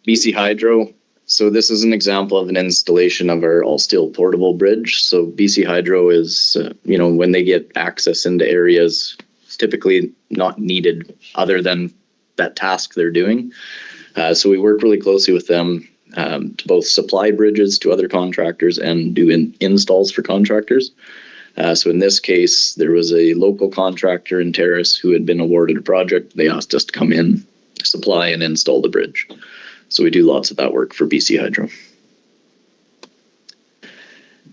BC Hydro. So this is an example of an installation of our all steel portable bridge. So BC Hydro is, when they get access into areas typically not needed other than that task they're doing. So we work really closely with them to both supply bridges to other contractors and do installs for contractors. So in this case, there was a local contractor in Terrace who had been awarded a project. They asked us to come in, supply and install the bridge. So we do lots of that work for BC Hydro.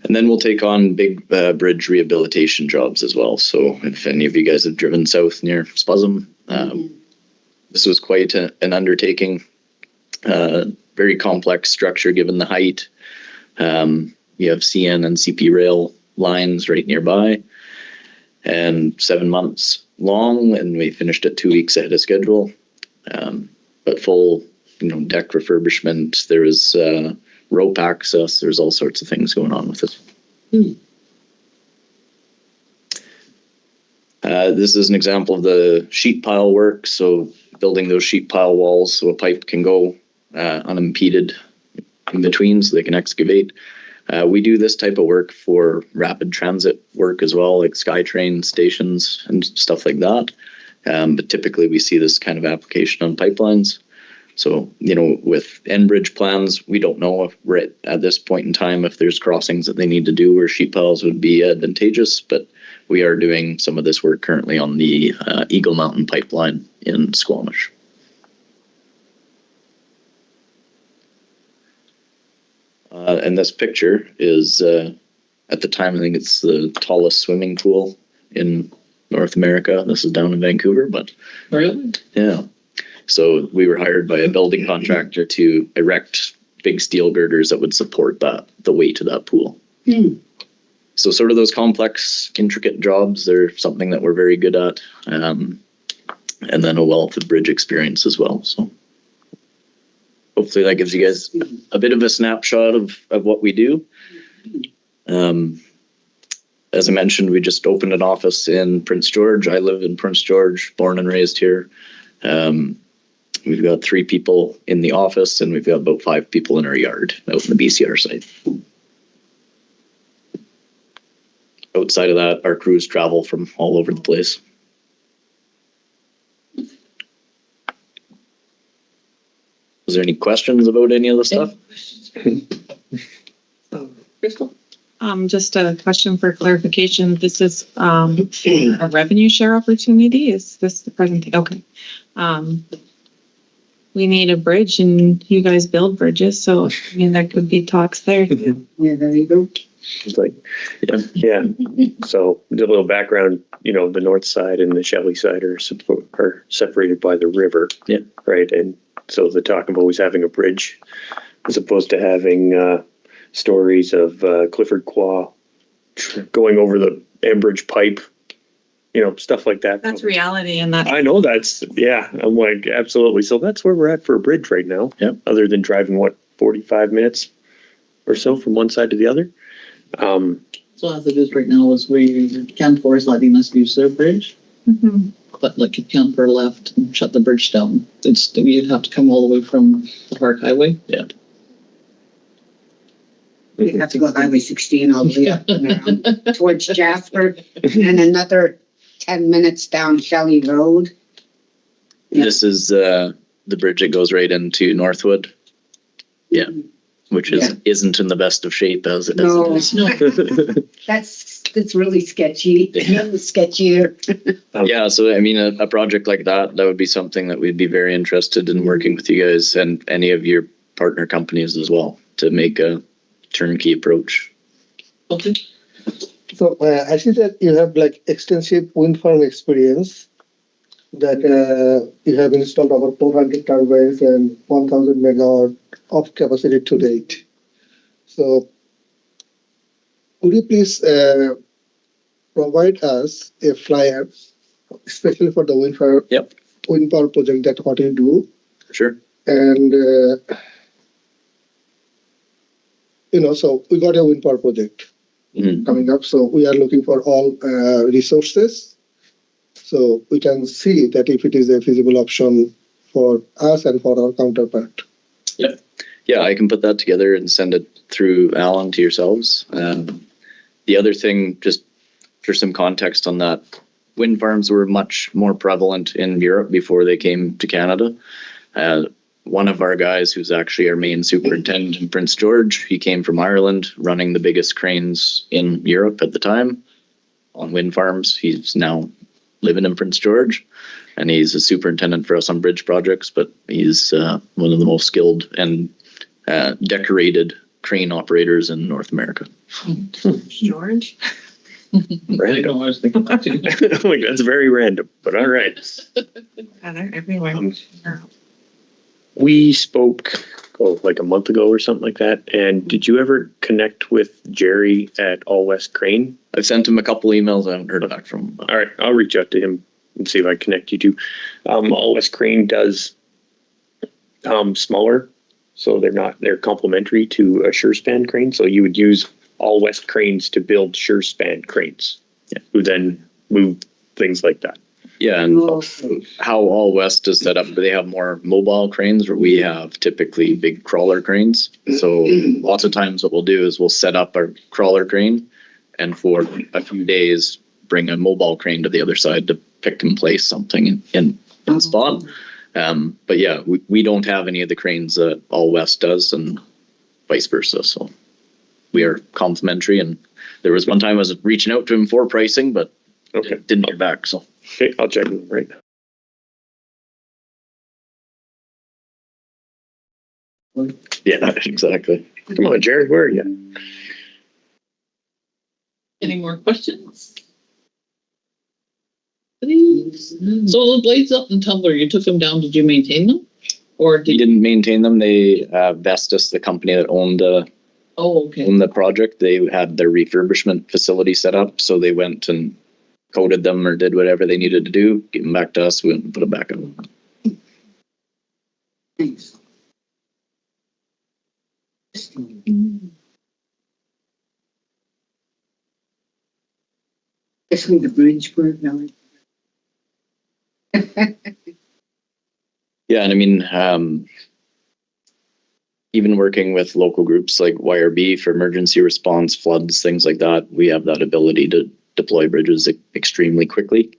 And then we'll take on big bridge rehabilitation jobs as well. So if any of you guys have driven south near Spuzzum, this was quite an undertaking. Very complex structure given the height. You have CN and CP rail lines right nearby, and 7 months long, and we finished it 2 weeks ahead of schedule. But full, deck refurbishment. There was rope access. There's all sorts of things going on with it. This is an example of the sheet pile work. So building those sheet pile walls so a pipe can go unimpeded in between so they can excavate. We do this type of work for rapid transit work as well, like SkyTrain stations and stuff like that. But typically we see this kind of application on pipelines. So, with Enbridge plans, we don't know if we're at this point in time if there's crossings that they need to do where sheet piles would be advantageous, but we are doing some of this work currently on the Eagle Mountain pipeline in Squamish. And this picture is, at the time, I think it's the tallest swimming pool in North America. This is down in Vancouver, but Really? yeah. So we were hired by a building contractor to erect big steel girders that would support the weight of that pool. So sort of those complex, intricate jobs, they're something that we're very good at. And then a wealth of bridge experience as well. So hopefully that gives you guys a bit of a snapshot of what we do. As I mentioned, we just opened an office in Prince George. I live in Prince George, born and raised here. We've got 3 people in the office, and we've got about 5 people in our yard out in the BCR site. Outside of that, our crews travel from all over the place. Was there any questions about any of the stuff? Crystal? Just a question for clarification. This is a revenue share opportunity. Is this the present? Okay. We need a bridge, and you guys build bridges, so there could be talks there. Yeah, there you go. It's like, yeah. So a little background, the north side and the Shelley side are separated by the river. Yeah. Right. And so the talk of always having a bridge as opposed to having stories of Clifford Quaw going over the Enbridge pipe, stuff like that. That's reality, and that. I know I'm like, absolutely. So that's where we're at for a bridge right now. Yeah. Other than driving 45 minutes or so from one side to the other. So as it is right now is Canfor is letting us use their bridge. Mm-hmm. But like if Canfor left and shut the bridge down, you'd have to come all the way from the Park Highway. Yeah. We have to go Highway 16 all the way up and around towards Jasper, and another 10 minutes down Shelley Road. Yeah. This is the bridge that goes right into Northwood. Yeah. Which isn't in the best of shape as it is. No. That's really sketchy. Sketchier. Yeah, so I mean, a project like that would be something that we'd be very interested in working with you guys and any of your partner companies as well to make a turnkey approach. Okay. So I see that you have extensive wind farm experience. that you have installed over 400 turbines and 1,000 megawatt of capacity to date. So could you please provide us a flyer, especially for the wind power project, that what you do? Sure. And, so we got a wind power project coming up. So we are looking for all resources. So we can see that if it is a feasible option for us and for our counterpart. Yeah, I can put that together and send it through Allan to yourselves. The other thing, just for some context on that, wind farms were much more prevalent in Europe before they came to Canada. One of our guys, who's actually our main superintendent in Prince George, he came from Ireland, running the biggest cranes in Europe at the time on wind farms. He's now living in Prince George, and he's a superintendent for us on bridge projects, but he's one of the most skilled and decorated crane operators in North America. George? Right. I was thinking that too. Like, that's very random, but all right. Yeah, they're everywhere. We spoke like a month ago or something like that. And did you ever connect with Jerry at All West Crane? I've sent him a couple emails. I haven't heard back from him. All right, I'll reach out to him and see if I connect you to. All West Crane does smaller, so they're complementary to a Surespan crane. So you would use All West Cranes to build Surespan cranes, who then move things like that. Yeah, and how All West is set up, they have more mobile cranes, where we have typically big crawler cranes. So lots of times what we'll do is we'll set up our crawler crane, and for a few days bring a mobile crane to the other side to pick and place something in spot. But yeah, we don't have any of the cranes that All West does, and vice versa. So we are complementary. And there was one time I was reaching out to him for pricing, but didn't hear back. So okay, I'll check him right now. Yeah, exactly. Come on, Jerry, where are you? Any more questions? Please. So the blades up and tumbler, you took them down. Did you maintain them, or We didn't maintain them. They Vestas, the company that owned the project, they had their refurbishment facility set up, so they went and coated them or did whatever they needed to do, give them back to us, we went and put them back on. Thanks. Especially the bridge work now. Yeah, and I mean, even working with local groups like YRB for emergency response, floods, things like that, we have that ability to deploy bridges extremely quickly.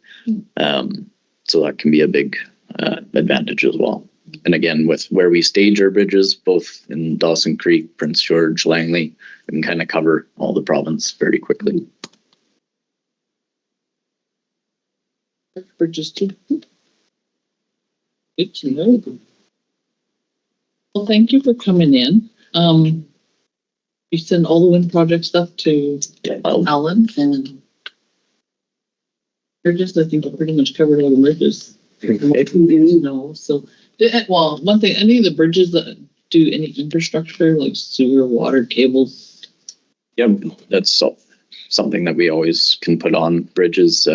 So that can be a big advantage as well. And again, with where we stage our bridges, both in Dawson Creek, Prince George, Langley, we can kind of cover all the province very quickly. bridges too? Good to know. Well, thank you for coming in. You send all the wind project stuff to Allan, and bridges, I think, are pretty much covered all the bridges. No, so, well, one thing, any of the bridges that do any infrastructure like sewer, water, cables? Yeah, that's something that we always can put on bridges.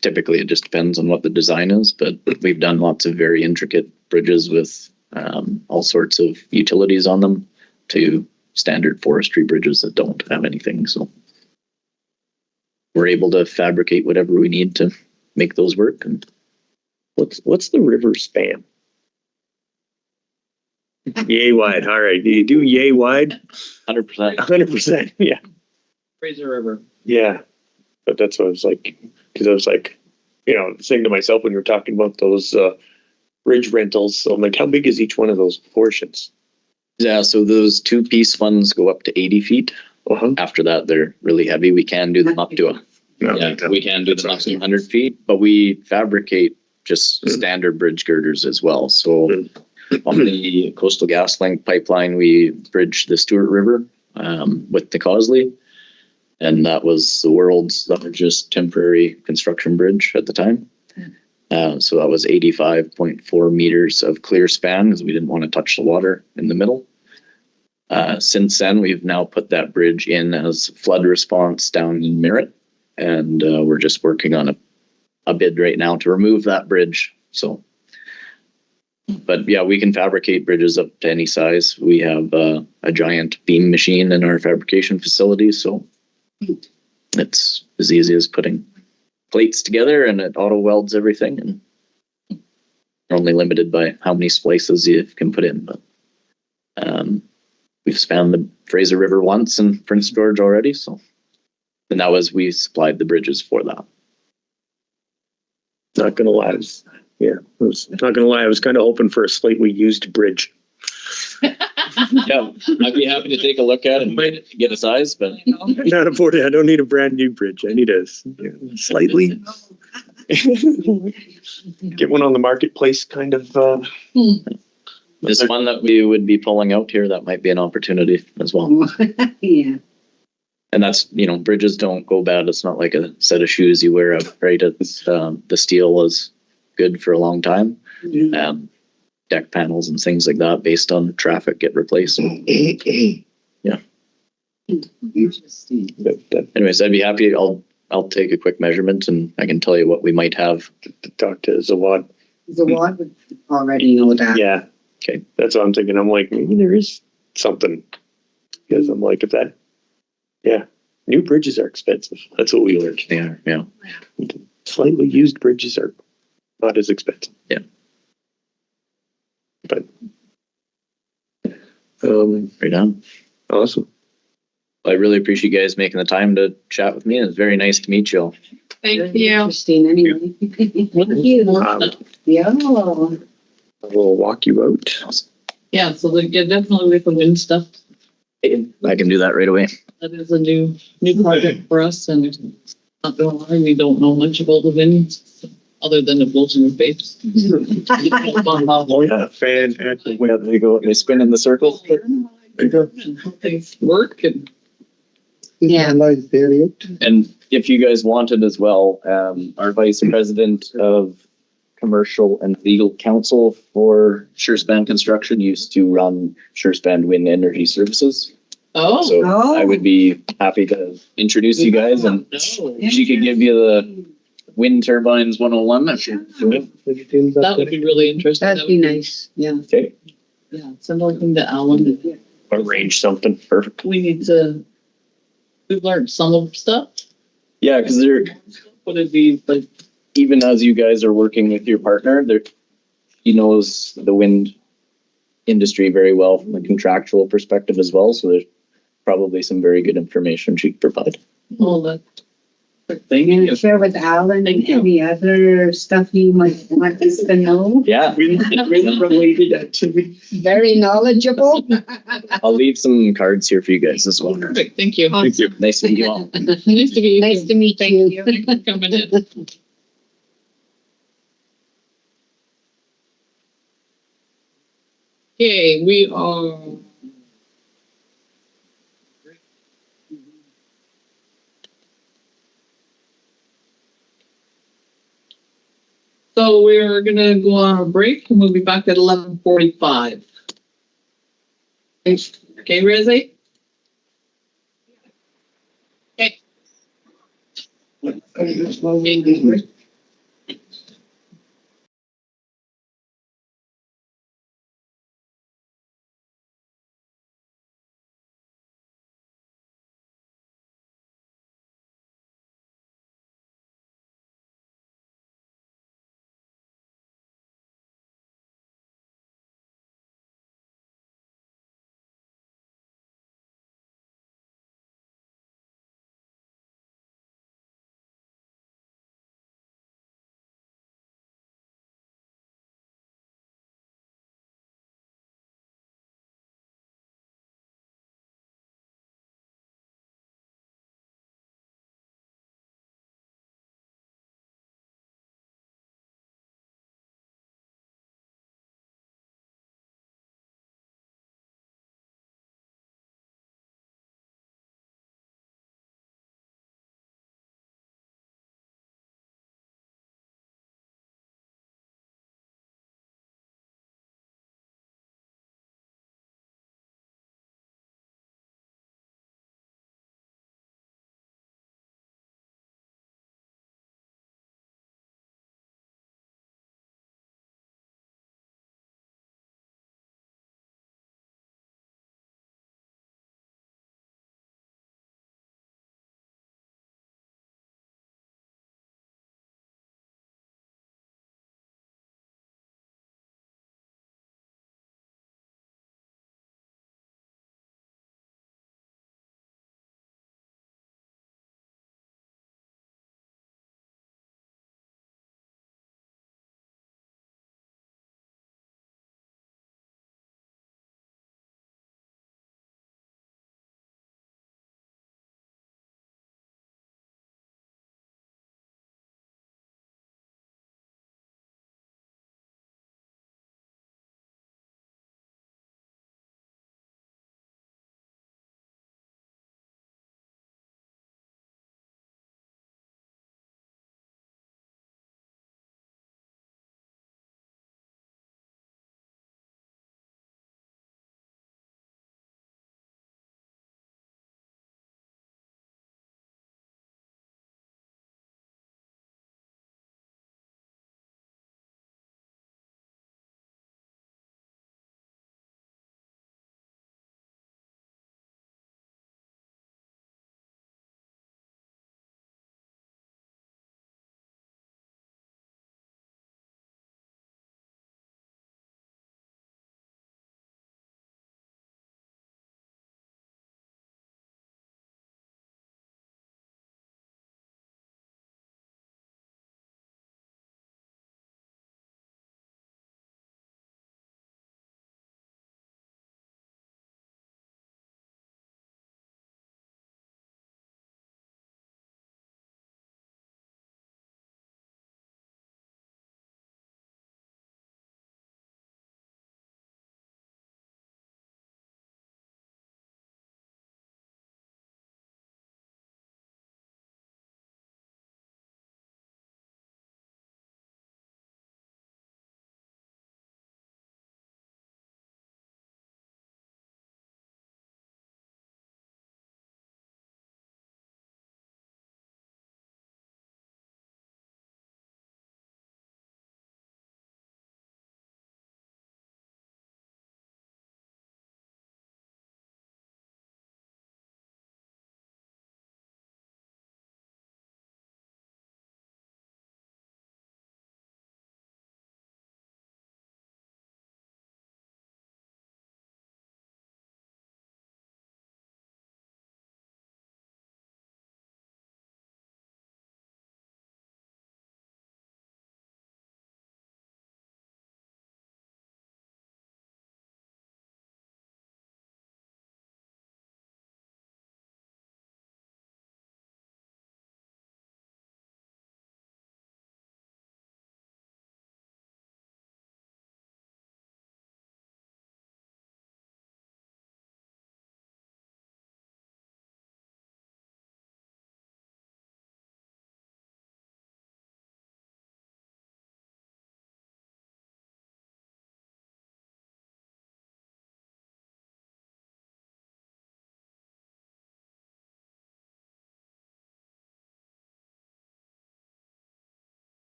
Typically, it just depends on what the design is, but we've done lots of very intricate bridges with all sorts of utilities on them to standard forestry bridges that don't have anything. So we're able to fabricate whatever we need to make those work. And what's the river span? Yay wide. All right. Do you do yay wide? 100%. 100%. Yeah. Fraser River. Yeah. But that's what I was like, because I was like, saying to myself when you were talking about those bridge rentals, so I'm like, how big is each one of those portions? Yeah, so those 2-piece ones go up to 80 feet. After that, they're really heavy. We can do them up to we can do them up to 100 feet, but we fabricate just standard bridge girders as well. So on the Coastal GasLink pipeline, we bridged the Stewart River with the Causley, and that was the world's largest temporary construction bridge at the time. So that was 85.4 meters of clear span because we didn't want to touch the water in the middle. Since then, we've now put that bridge in as flood response down in Merritt, and we're just working on a bid right now to remove that bridge. So, but yeah, we can fabricate bridges up to any size. We have a giant beam machine in our fabrication facility, so it's as easy as putting plates together, and it auto welds everything. And you're only limited by how many splices you can put in, but we've spanned the Fraser River once in Prince George already, so and that was we supplied the bridges for that. Not gonna lie, I was kind of hoping for a slightly used bridge. Yeah, I'd be happy to take a look at it and get a size, but Not afforded. I don't need a brand new bridge. I need a slightly get one on the marketplace kind of. this one that we would be pulling out here, that might be an opportunity as well. Yeah. And that's, bridges don't go bad. It's not like a set of shoes you wear out, right? It's the steel is good for a long time. Deck panels and things like that based on traffic get replaced. Yeah. Interesting. Anyways, I'd be happy. I'll take a quick measurement and I can tell you what we might have. To talk to Zawad. Zawad would already know that. Yeah. Okay. That's what I'm thinking. I'm like, maybe there is something. Because I'm like, if that, yeah, new bridges are expensive. That's what we learned. They are, yeah. Slightly used bridges are not as expensive. Yeah. But, Right on. awesome. I really appreciate you guys making the time to chat with me. It's very nice to meet you all. Thank you. Interesting, anyway. Thank you. Yeah. I will walk you out. Yeah, so definitely we can win stuff. I can do that right away. That is a new project for us, and not gonna lie, we don't know much about the winds other than it blows in your face. Oh yeah, fantastic. Yeah, they go. They spin in the circle. Things work and Yeah. Analyze there yet. And if you guys wanted as well, our vice president of commercial and legal counsel for Surespan Construction used to run Surespan Wind Energy Services. So I would be happy to introduce you guys, and she could give you the wind turbines 101. that would be really interesting. That'd be nice. Yeah. Okay. Yeah, send everything to Allan. Arrange something. Perfect. We've learned some of the stuff. Yeah, because Would it be like, even as you guys are working with your partner, he knows the wind industry very well from a contractual perspective as well. So there's probably some very good information she could provide. oh, that thing? Can you share with Allan any other stuff you might want us to know? Yeah, Related activity. Very knowledgeable. I'll leave some cards here for you guys as well. Perfect, thank you. Thank you. Nice to meet you all. Nice to meet you. Nice to meet you. Thank you for coming in. Okay, we are. So we're gonna go on a break and we'll be back at 11:45. Okay, Rizzy? Okay.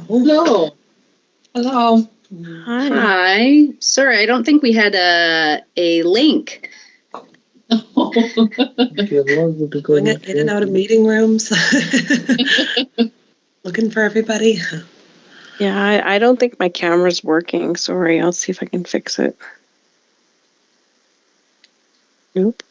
Hello. Hello. Hi. Sorry, I don't think we had a link. Going in and out of meeting rooms. Looking for everybody. Yeah, I don't think my camera's working. Sorry, I'll see if I can fix it. Nope.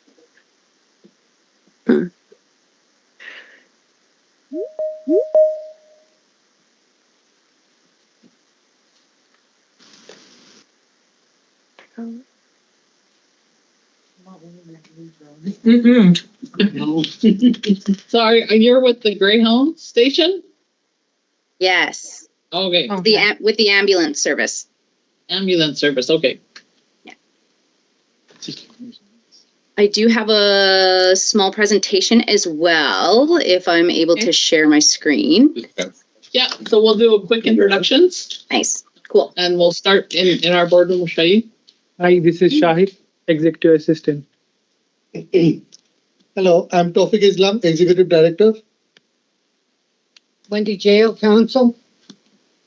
Sorry, you're with the Greyhound station? Yes. Okay. With the ambulance service. Ambulance service, okay. I do have a small presentation as well, if I'm able to share my screen. Yeah, so we'll do a quick introductions. Nice. Cool. And we'll start in our boardroom with Shahid. Hi, this is Shahid, Executive Assistant. Hello, I'm Towfiq Islam, Executive Director. Wendy Jail Council.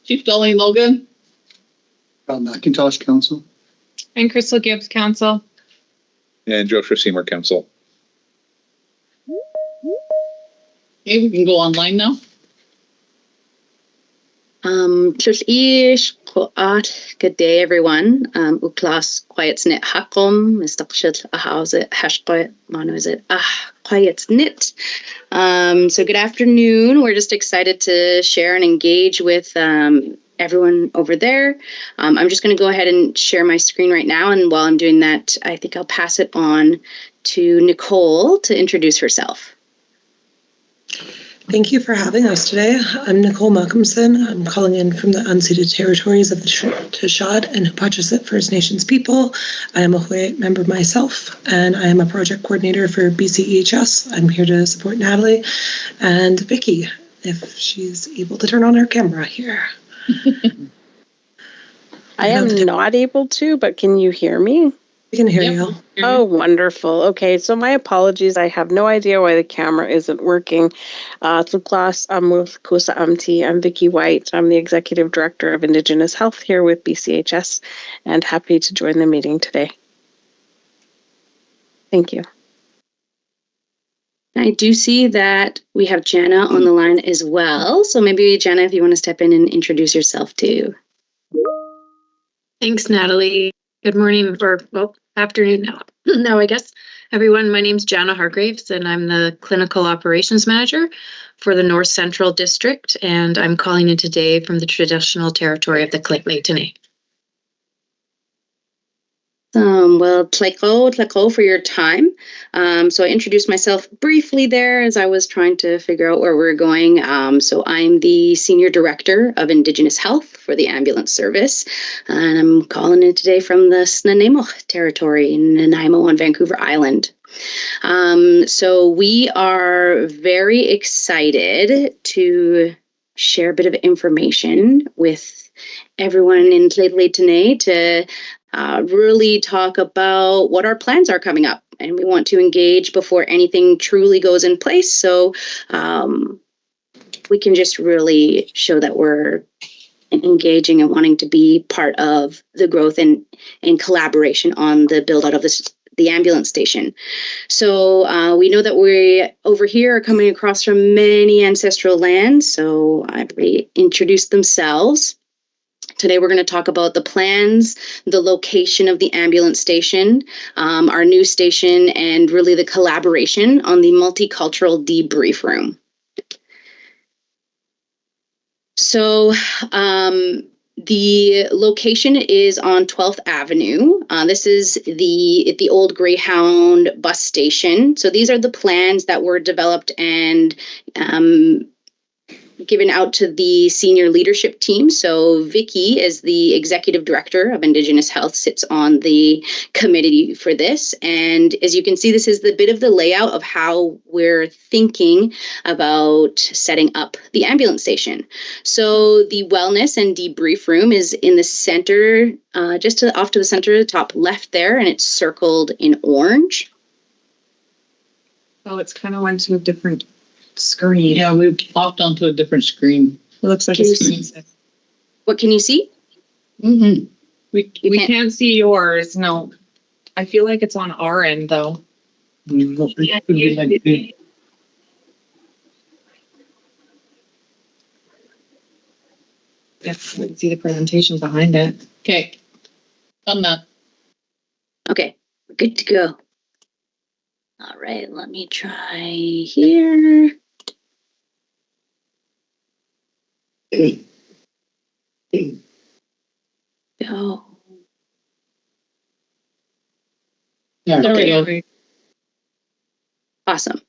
Chief Darlene Logan. McIntosh Council. And Crystal Gibbs, Council. And Joshua Seymour Council. Okay, we can go online now. Good day, everyone. Uklas quietsnit hakom, mistaqshit ahawzit hashqit manuzit quietsnit. So good afternoon. We're just excited to share and engage with everyone over there. I'm just going to go ahead and share my screen right now. And while I'm doing that, I think I'll pass it on to Nicole to introduce herself. Thank you for having us today. I'm Nicole Malcolmson. I'm calling in from the unceded territories of the Tashad and Hupachassit First Nations people. I am a Hawaiian member myself, and I am a project coordinator for BCEHS. I'm here to support Natalie and Vicky, if she's able to turn on her camera here. I am not able to, but can you hear me? We can hear you. Oh, wonderful. Okay, so my apologies. I have no idea why the camera isn't working. So class, I'm with Kusa Amti. I'm Vicky White. I'm the Executive Director of Indigenous Health here with BCHS, and happy to join the meeting today. Thank you. I do see that we have Jana on the line as well. So maybe, Jana, if you want to step in and introduce yourself too. Thanks, Natalie. Good morning, or well, afternoon now. Now, I guess, everyone, my name's Jana Hargraves, and I'm the Clinical Operations Manager for the North Central District, and I'm calling in today from the traditional territory of the Tlaik-Leitene. Well, tleko for your time. So I introduced myself briefly there as I was trying to figure out where we're going. So I'm the Senior Director of Indigenous Health for the ambulance service, and I'm calling in today from the Snuneymuxw territory in Nanaimo on Vancouver Island. So we are very excited to share a bit of information with everyone in Tlaik-Leitene to really talk about what our plans are coming up. And we want to engage before anything truly goes in place. So we can just really show that we're engaging and wanting to be part of the growth and collaboration on the build out of the ambulance station. So we know that we over here are coming across from many ancestral lands. So I've introduced themselves. Today, we're going to talk about the plans, the location of the ambulance station, our new station, and really the collaboration on the multicultural debrief room. So the location is on 12th Avenue. This is the old Greyhound bus station. So these are the plans that were developed and given out to the senior leadership team. So Vicky, as the Executive Director of Indigenous Health, sits on the committee for this. And as you can see, this is the bit of the layout of how we're thinking about setting up the ambulance station. So the wellness and debrief room is in the center, just off to the center of the top left there, and it's circled in orange. Oh, it's kind of went to a different screen. Yeah, we popped onto a different screen. It looks like Can you it's. What can you see? Mm-hmm. We can't see yours. No. I feel like it's on our end though. It could be like this. Yes, we can see the presentation behind it. Okay. Done that. Okay, we're good to go. All right, let me try here. Go. There we go. Awesome.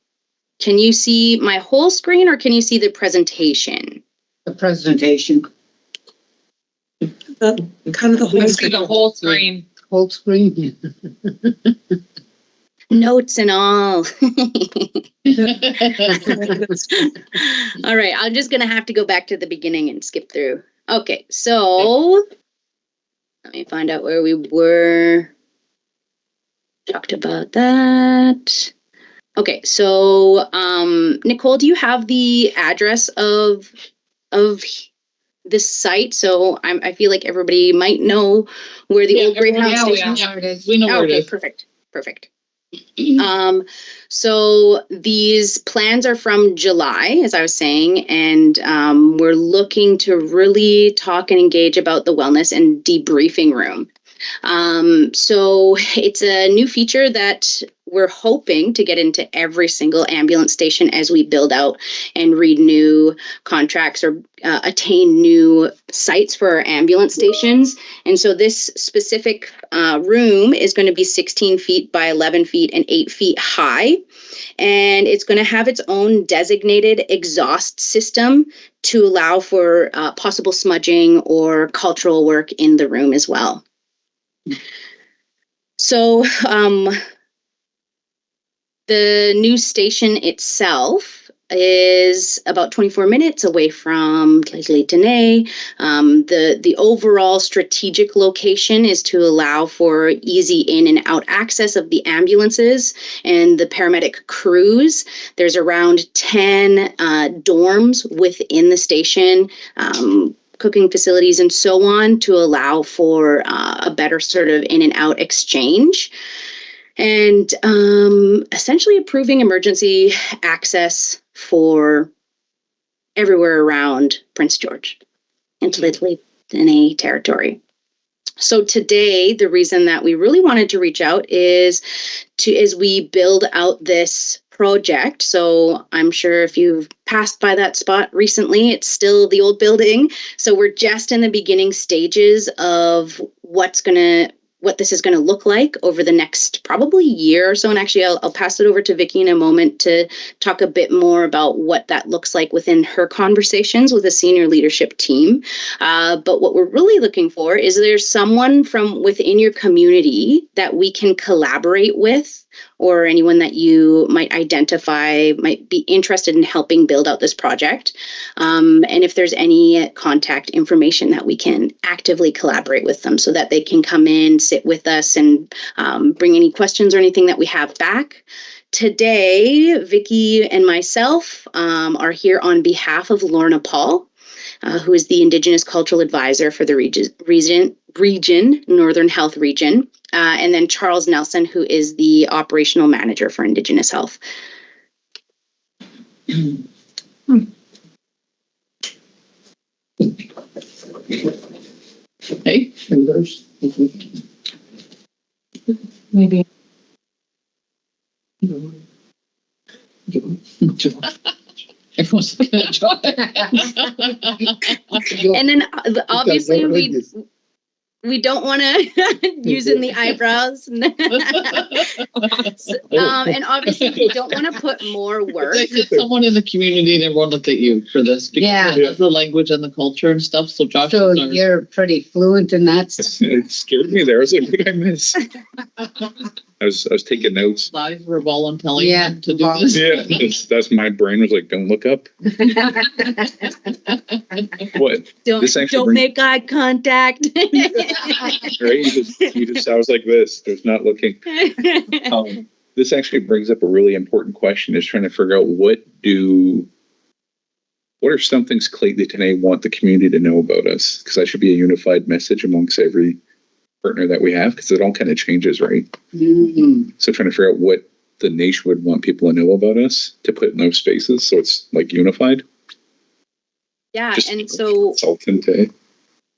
Can you see my whole screen or can you see the presentation? The presentation, Kind of the whole I see screen. the whole screen. whole screen. Notes and all. All right, I'm just going to have to go back to the beginning and skip through. Okay, so let me find out where we were. Talked about that. Okay, so Nicole, do you have the address of this site? So I feel like everybody might know where the old Greyhound station is. We know where it Okay, is. perfect. So these plans are from July, as I was saying, and we're looking to really talk and engage about the wellness and debriefing room. So it's a new feature that we're hoping to get into every single ambulance station as we build out and renew contracts or attain new sites for our ambulance stations. And so this specific room is going to be 16 feet by 11 feet and 8 feet high. And it's going to have its own designated exhaust system to allow for possible smudging or cultural work in the room as well. So the new station itself is about 24 minutes away from Lake-Tenay. The overall strategic location is to allow for easy in and out access of the ambulances and the paramedic crews. There's around 10 dorms within the station, cooking facilities and so on, to allow for a better sort of in and out exchange. And essentially approving emergency access for everywhere around Prince George and Lake-Tenay territory. So today, the reason that we really wanted to reach out is as we build out this project. So I'm sure if you've passed by that spot recently, it's still the old building. So we're just in the beginning stages of what this is going to look like over the next probably year or so. And actually, I'll pass it over to Vicki in a moment to talk a bit more about what that looks like within her conversations with the senior leadership team. But what we're really looking for is there's someone from within your community that we can collaborate with, or anyone that you might identify might be interested in helping build out this project. And if there's any contact information that we can actively collaborate with them so that they can come in, sit with us, and bring any questions or anything that we have back. Today, Vicki and myself are here on behalf of Lorna Paul, who is the Indigenous Cultural Advisor for the region, Northern Health Region, and then Charles Nelson, who is the Operational Manager for Indigenous Health. Hey, Fingers. Maybe. everyone's gonna try. And then obviously we don't want to using the eyebrows. And obviously we don't want to put more work. They said someone in the community, and everyone looked at you for this because of the language and the culture and stuff. So Josh, So you're pretty fluent in that stuff. It scared me there. I was like, what did I miss? I was taking notes. Lies were volunteering to do this. Yeah, that's my brain was like, don't look up. What? Don't make eye contact. Right? You just sounds like this. There's not looking. This actually brings up a really important question, is trying to figure out what what are some things Clayton today want the community to know about us? Because that should be a unified message amongst every partner that we have, because it all kind of changes, right? Mm-hmm. So trying to figure out what the nation would want people to know about us to put in those spaces, so it's like unified. Yeah, Just and so consultant, eh?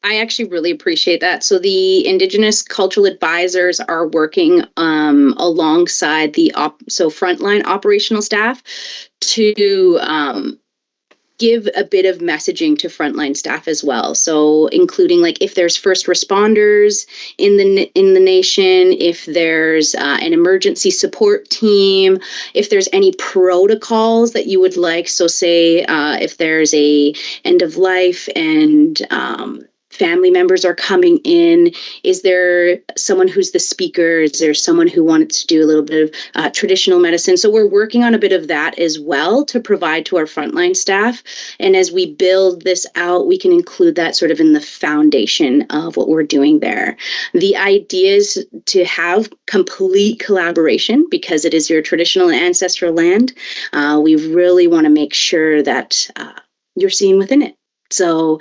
I actually really appreciate that. So the Indigenous cultural advisors are working alongside the frontline operational staff to give a bit of messaging to frontline staff as well. So including like if there's first responders in the nation, if there's an emergency support team, if there's any protocols that you would like. So say if there's a end of life and family members are coming in, is there someone who's the speaker? Is there someone who wanted to do a little bit of traditional medicine? So we're working on a bit of that as well to provide to our frontline staff. And as we build this out, we can include that sort of in the foundation of what we're doing there. The idea is to have complete collaboration because it is your traditional and ancestral land. We really want to make sure that you're seen within it. So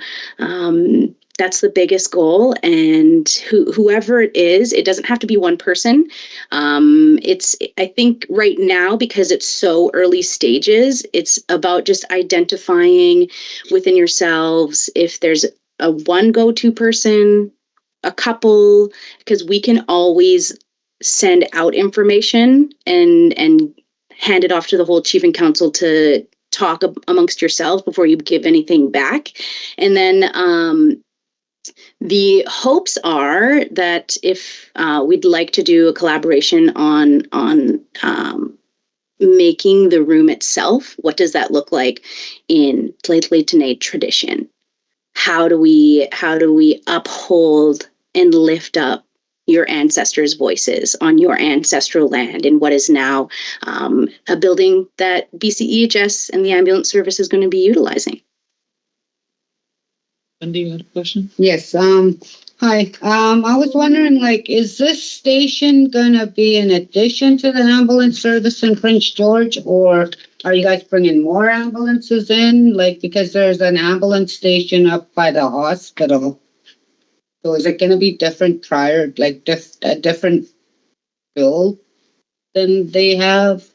that's the biggest goal, and whoever it is, it doesn't have to be one person. I think right now, because it's so early stages, it's about just identifying within yourselves if there's a one go-to person, a couple, because we can always send out information and hand it off to the whole chief and council to talk amongst yourselves before you give anything back. And then the hopes are that if we'd like to do a collaboration on making the room itself, what does that look like in Tlait'lai tradition? How do we uphold and lift up your ancestors' voices on your ancestral land in what is now a building that BCEHS and the ambulance service is going to be utilizing? Wendy, you had a question? Yes. Hi. I was wondering, like, is this station gonna be in addition to the ambulance service in Prince George, or are you guys bringing more ambulances in? Like, because there's an ambulance station up by the hospital. So is it gonna be different prior, like a different bill than they have?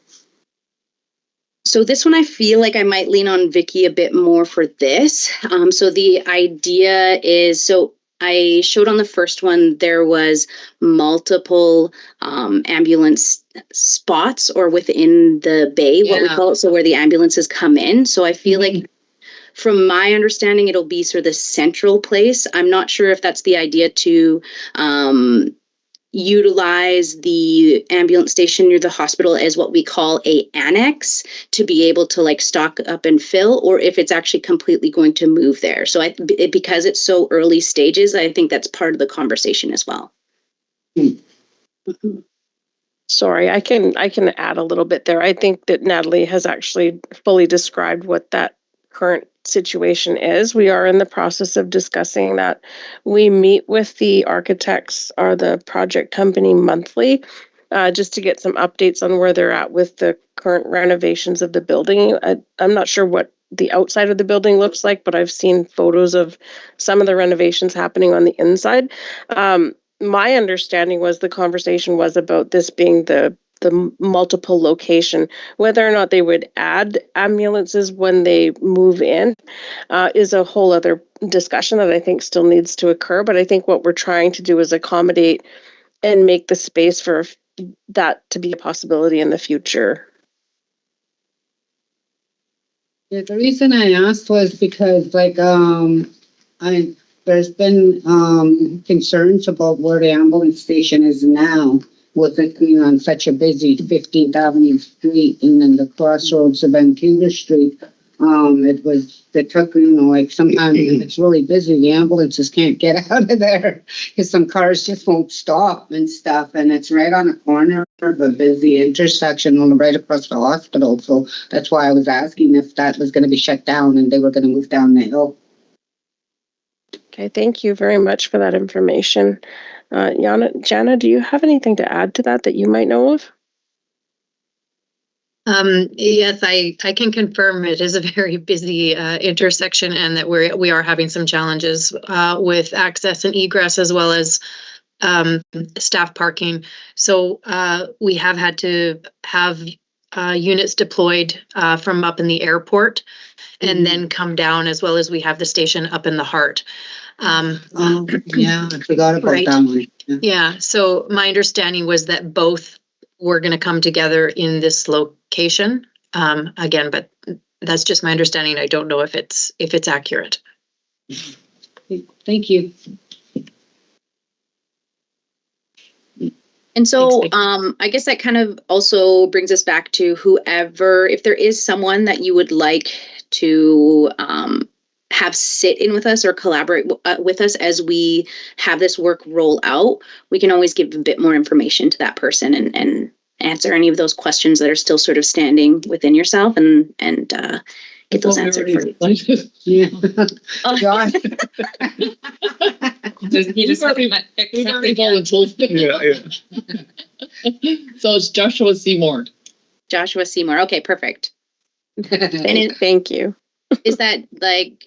So this one, I feel like I might lean on Vicky a bit more for this. So the idea is, so I showed on the first one, there was multiple ambulance spots or within the bay, what we call it, so where the ambulances come in. So I feel like from my understanding, it'll be sort of the central place. I'm not sure if that's the idea to utilize the ambulance station near the hospital as what we call a annex to be able to like stock up and fill, or if it's actually completely going to move there. So because it's so early stages, I think that's part of the conversation as well. Sorry, I can add a little bit there. I think that Natalie has actually fully described what that current situation is. We are in the process of discussing that. We meet with the architects or the project company monthly, just to get some updates on where they're at with the current renovations of the building. I'm not sure what the outside of the building looks like, but I've seen photos of some of the renovations happening on the inside. My understanding was the conversation was about this being the multiple location. Whether or not they would add ambulances when they move in is a whole other discussion that I think still needs to occur. But I think what we're trying to do is accommodate and make the space for that to be a possibility in the future. Yeah, the reason I asked was because, like, there's been concerns about where the ambulance station is now, with it being on such a busy 15th Avenue Street and then the crossroads of Vancouver Street. It took, like sometimes if it's really busy, the ambulances can't get out of there because some cars just won't stop and stuff. And it's right on a corner of a busy intersection right across the hospital. So that's why I was asking if that was going to be shut down and they were going to move down the hill. Okay, thank you very much for that information. Jana, do you have anything to add to that you might know of? Yes, I can confirm it is a very busy intersection and that we are having some challenges with access and egress as well as staff parking. So we have had to have units deployed from up in the airport and then come down, as well as we have the station up in the heart. Yeah, I forgot about Right. that one. Yeah, so my understanding was that both were going to come together in this location. Again, but that's just my understanding. I don't know if it's accurate. Thank you. And so, Thanks, I guess that kind of also brings us back to whoever, if there is someone that you would like to have sit in with us or collaborate with us as we have this work roll out, we can always give a bit more information to that person and answer any of those questions that are still sort of standing within yourself and get those answered for you. Yeah. Josh. He's already volunteered. So it's Joshua Seymour. Joshua Seymour. Okay, perfect. And Thank you. is that like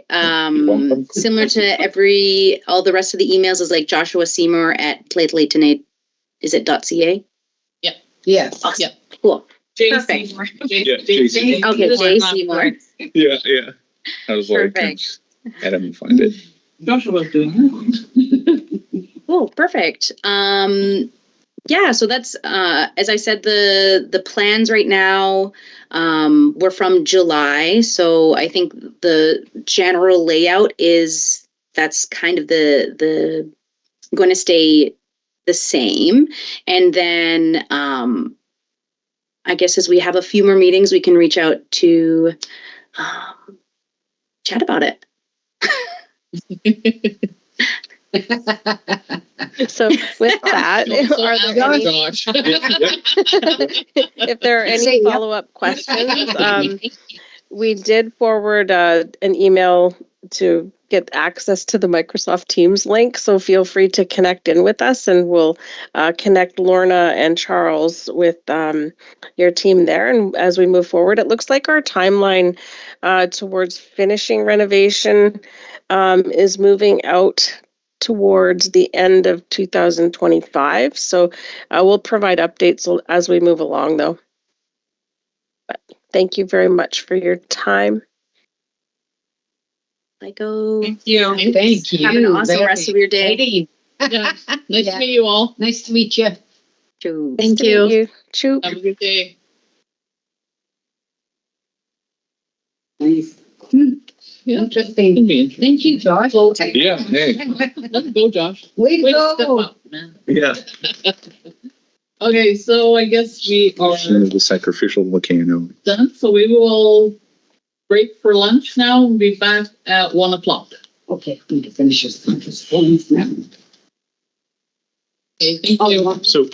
similar to all the rest of the emails is like Joshua Seymour at Clayton, is it .ca? Yep. Yes. Awesome. Yep. Cool. Perfect. Okay, J Seymour. Yeah. I was like, Perfect. I didn't find it. Joshua's doing it. Cool, perfect. Yeah, so that's as I said, the plans right now were from July. So I think the general layout that's kind of the going to stay the same. And then I guess as we have a few more meetings, we can reach out to chat about it. So with that, are there any, Gosh. if there are any follow-up questions, we did forward an email to get access to the Microsoft Teams link. So feel free to connect in with us and we'll connect Lorna and Charles with your team there. And as we move forward, it looks like our timeline towards finishing renovation is moving out towards the end of 2025. So we'll provide updates as we move along though. But thank you very much for your time. Thank you. Thank you. Have an awesome rest of your day. Yeah. Nice to meet you all. Nice to meet you. Thank you. Choo. Have a good day. Nice. Yeah. Interesting. Thank you, Josh. Yeah, hey. Let's go, Josh. Way Way to to step go. up, man. Yeah. Okay, so I guess we are The sacrificial volcano. done. So we will break for lunch now. We'll be back at 1:00. Okay, we can finish this. Now. Okay, thank you. So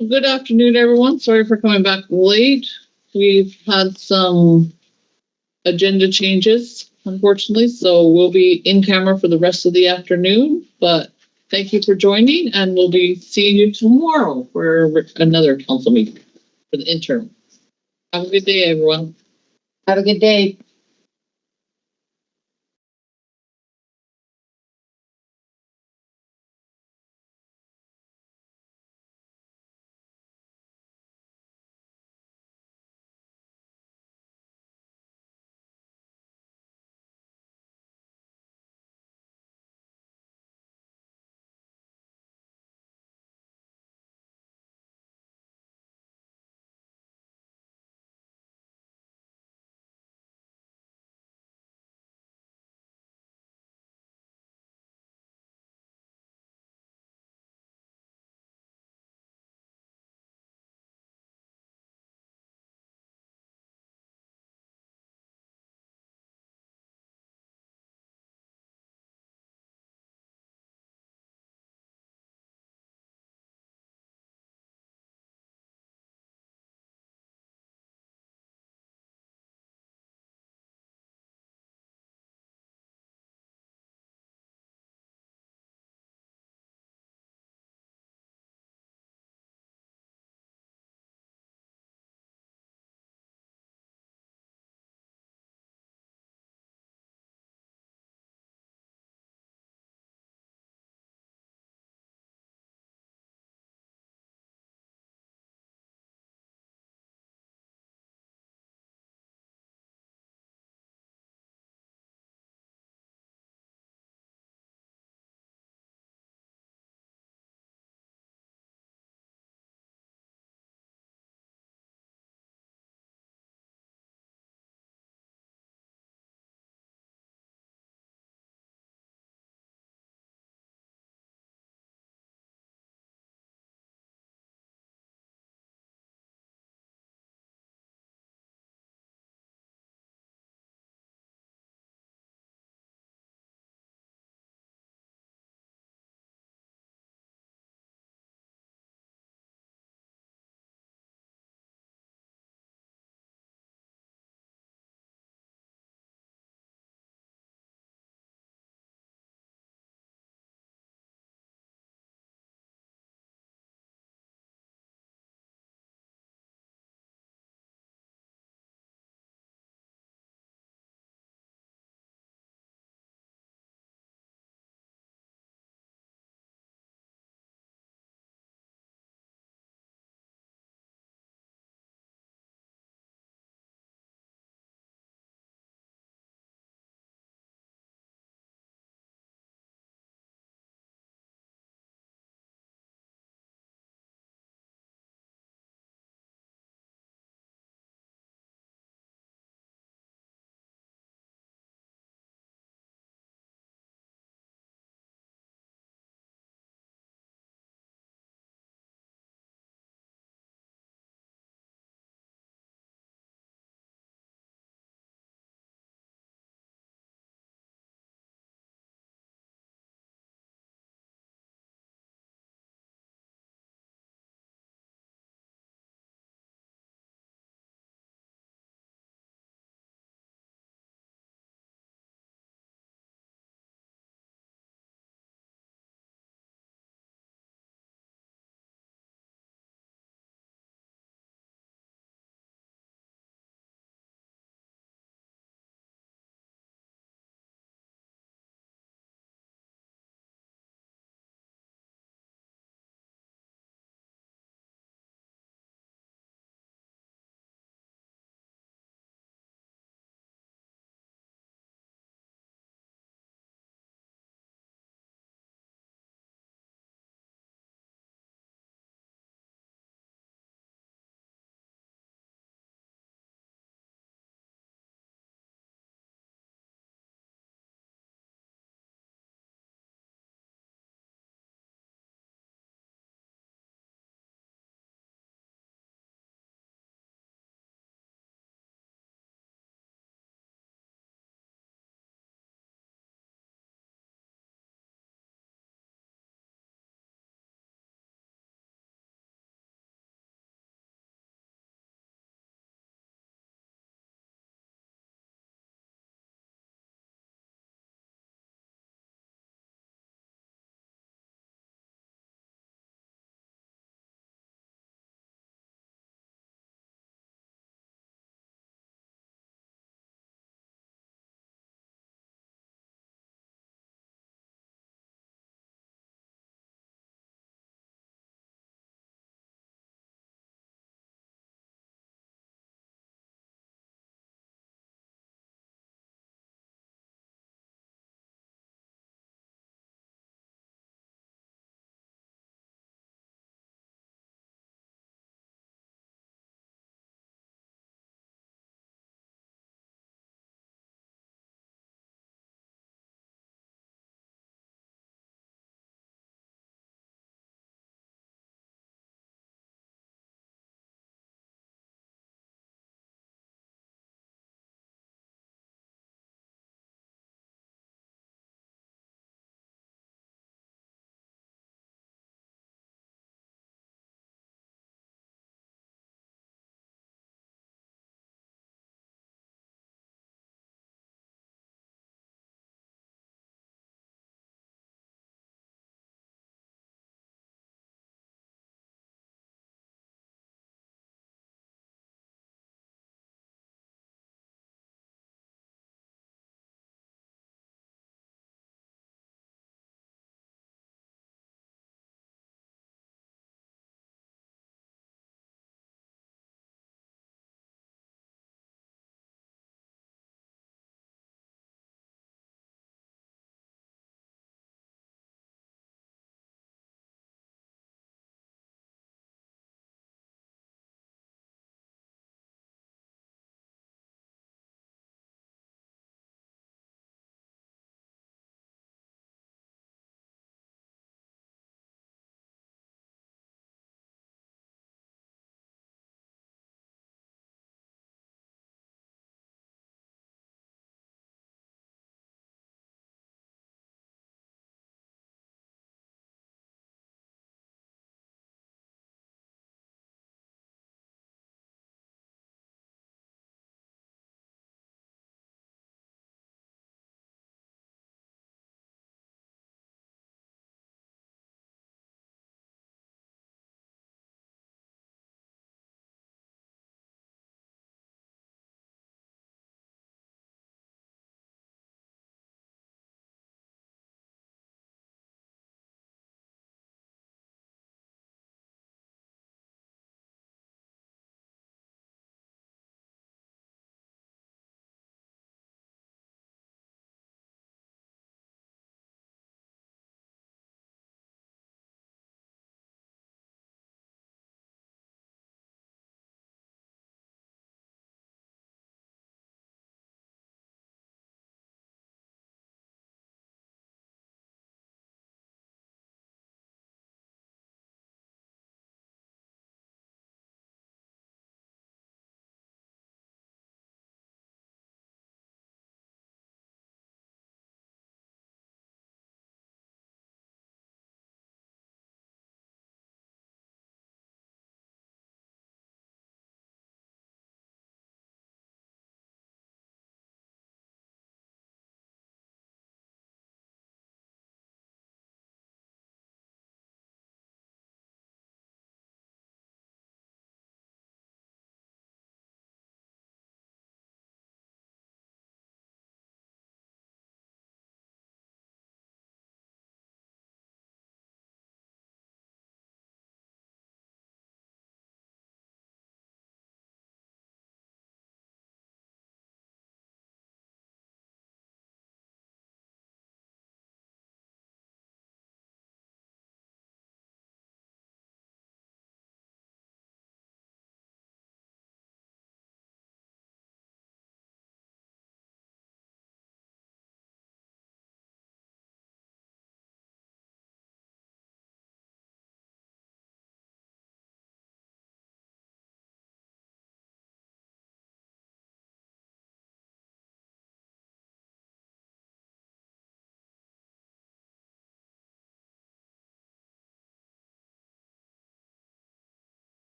Good afternoon, everyone. Sorry for coming back late. We've had some agenda changes, unfortunately, so we'll be in camera for the rest of the afternoon. But thank you for joining, and we'll be seeing you tomorrow for another council meeting for the interim. Have a good day, everyone. Have a good day.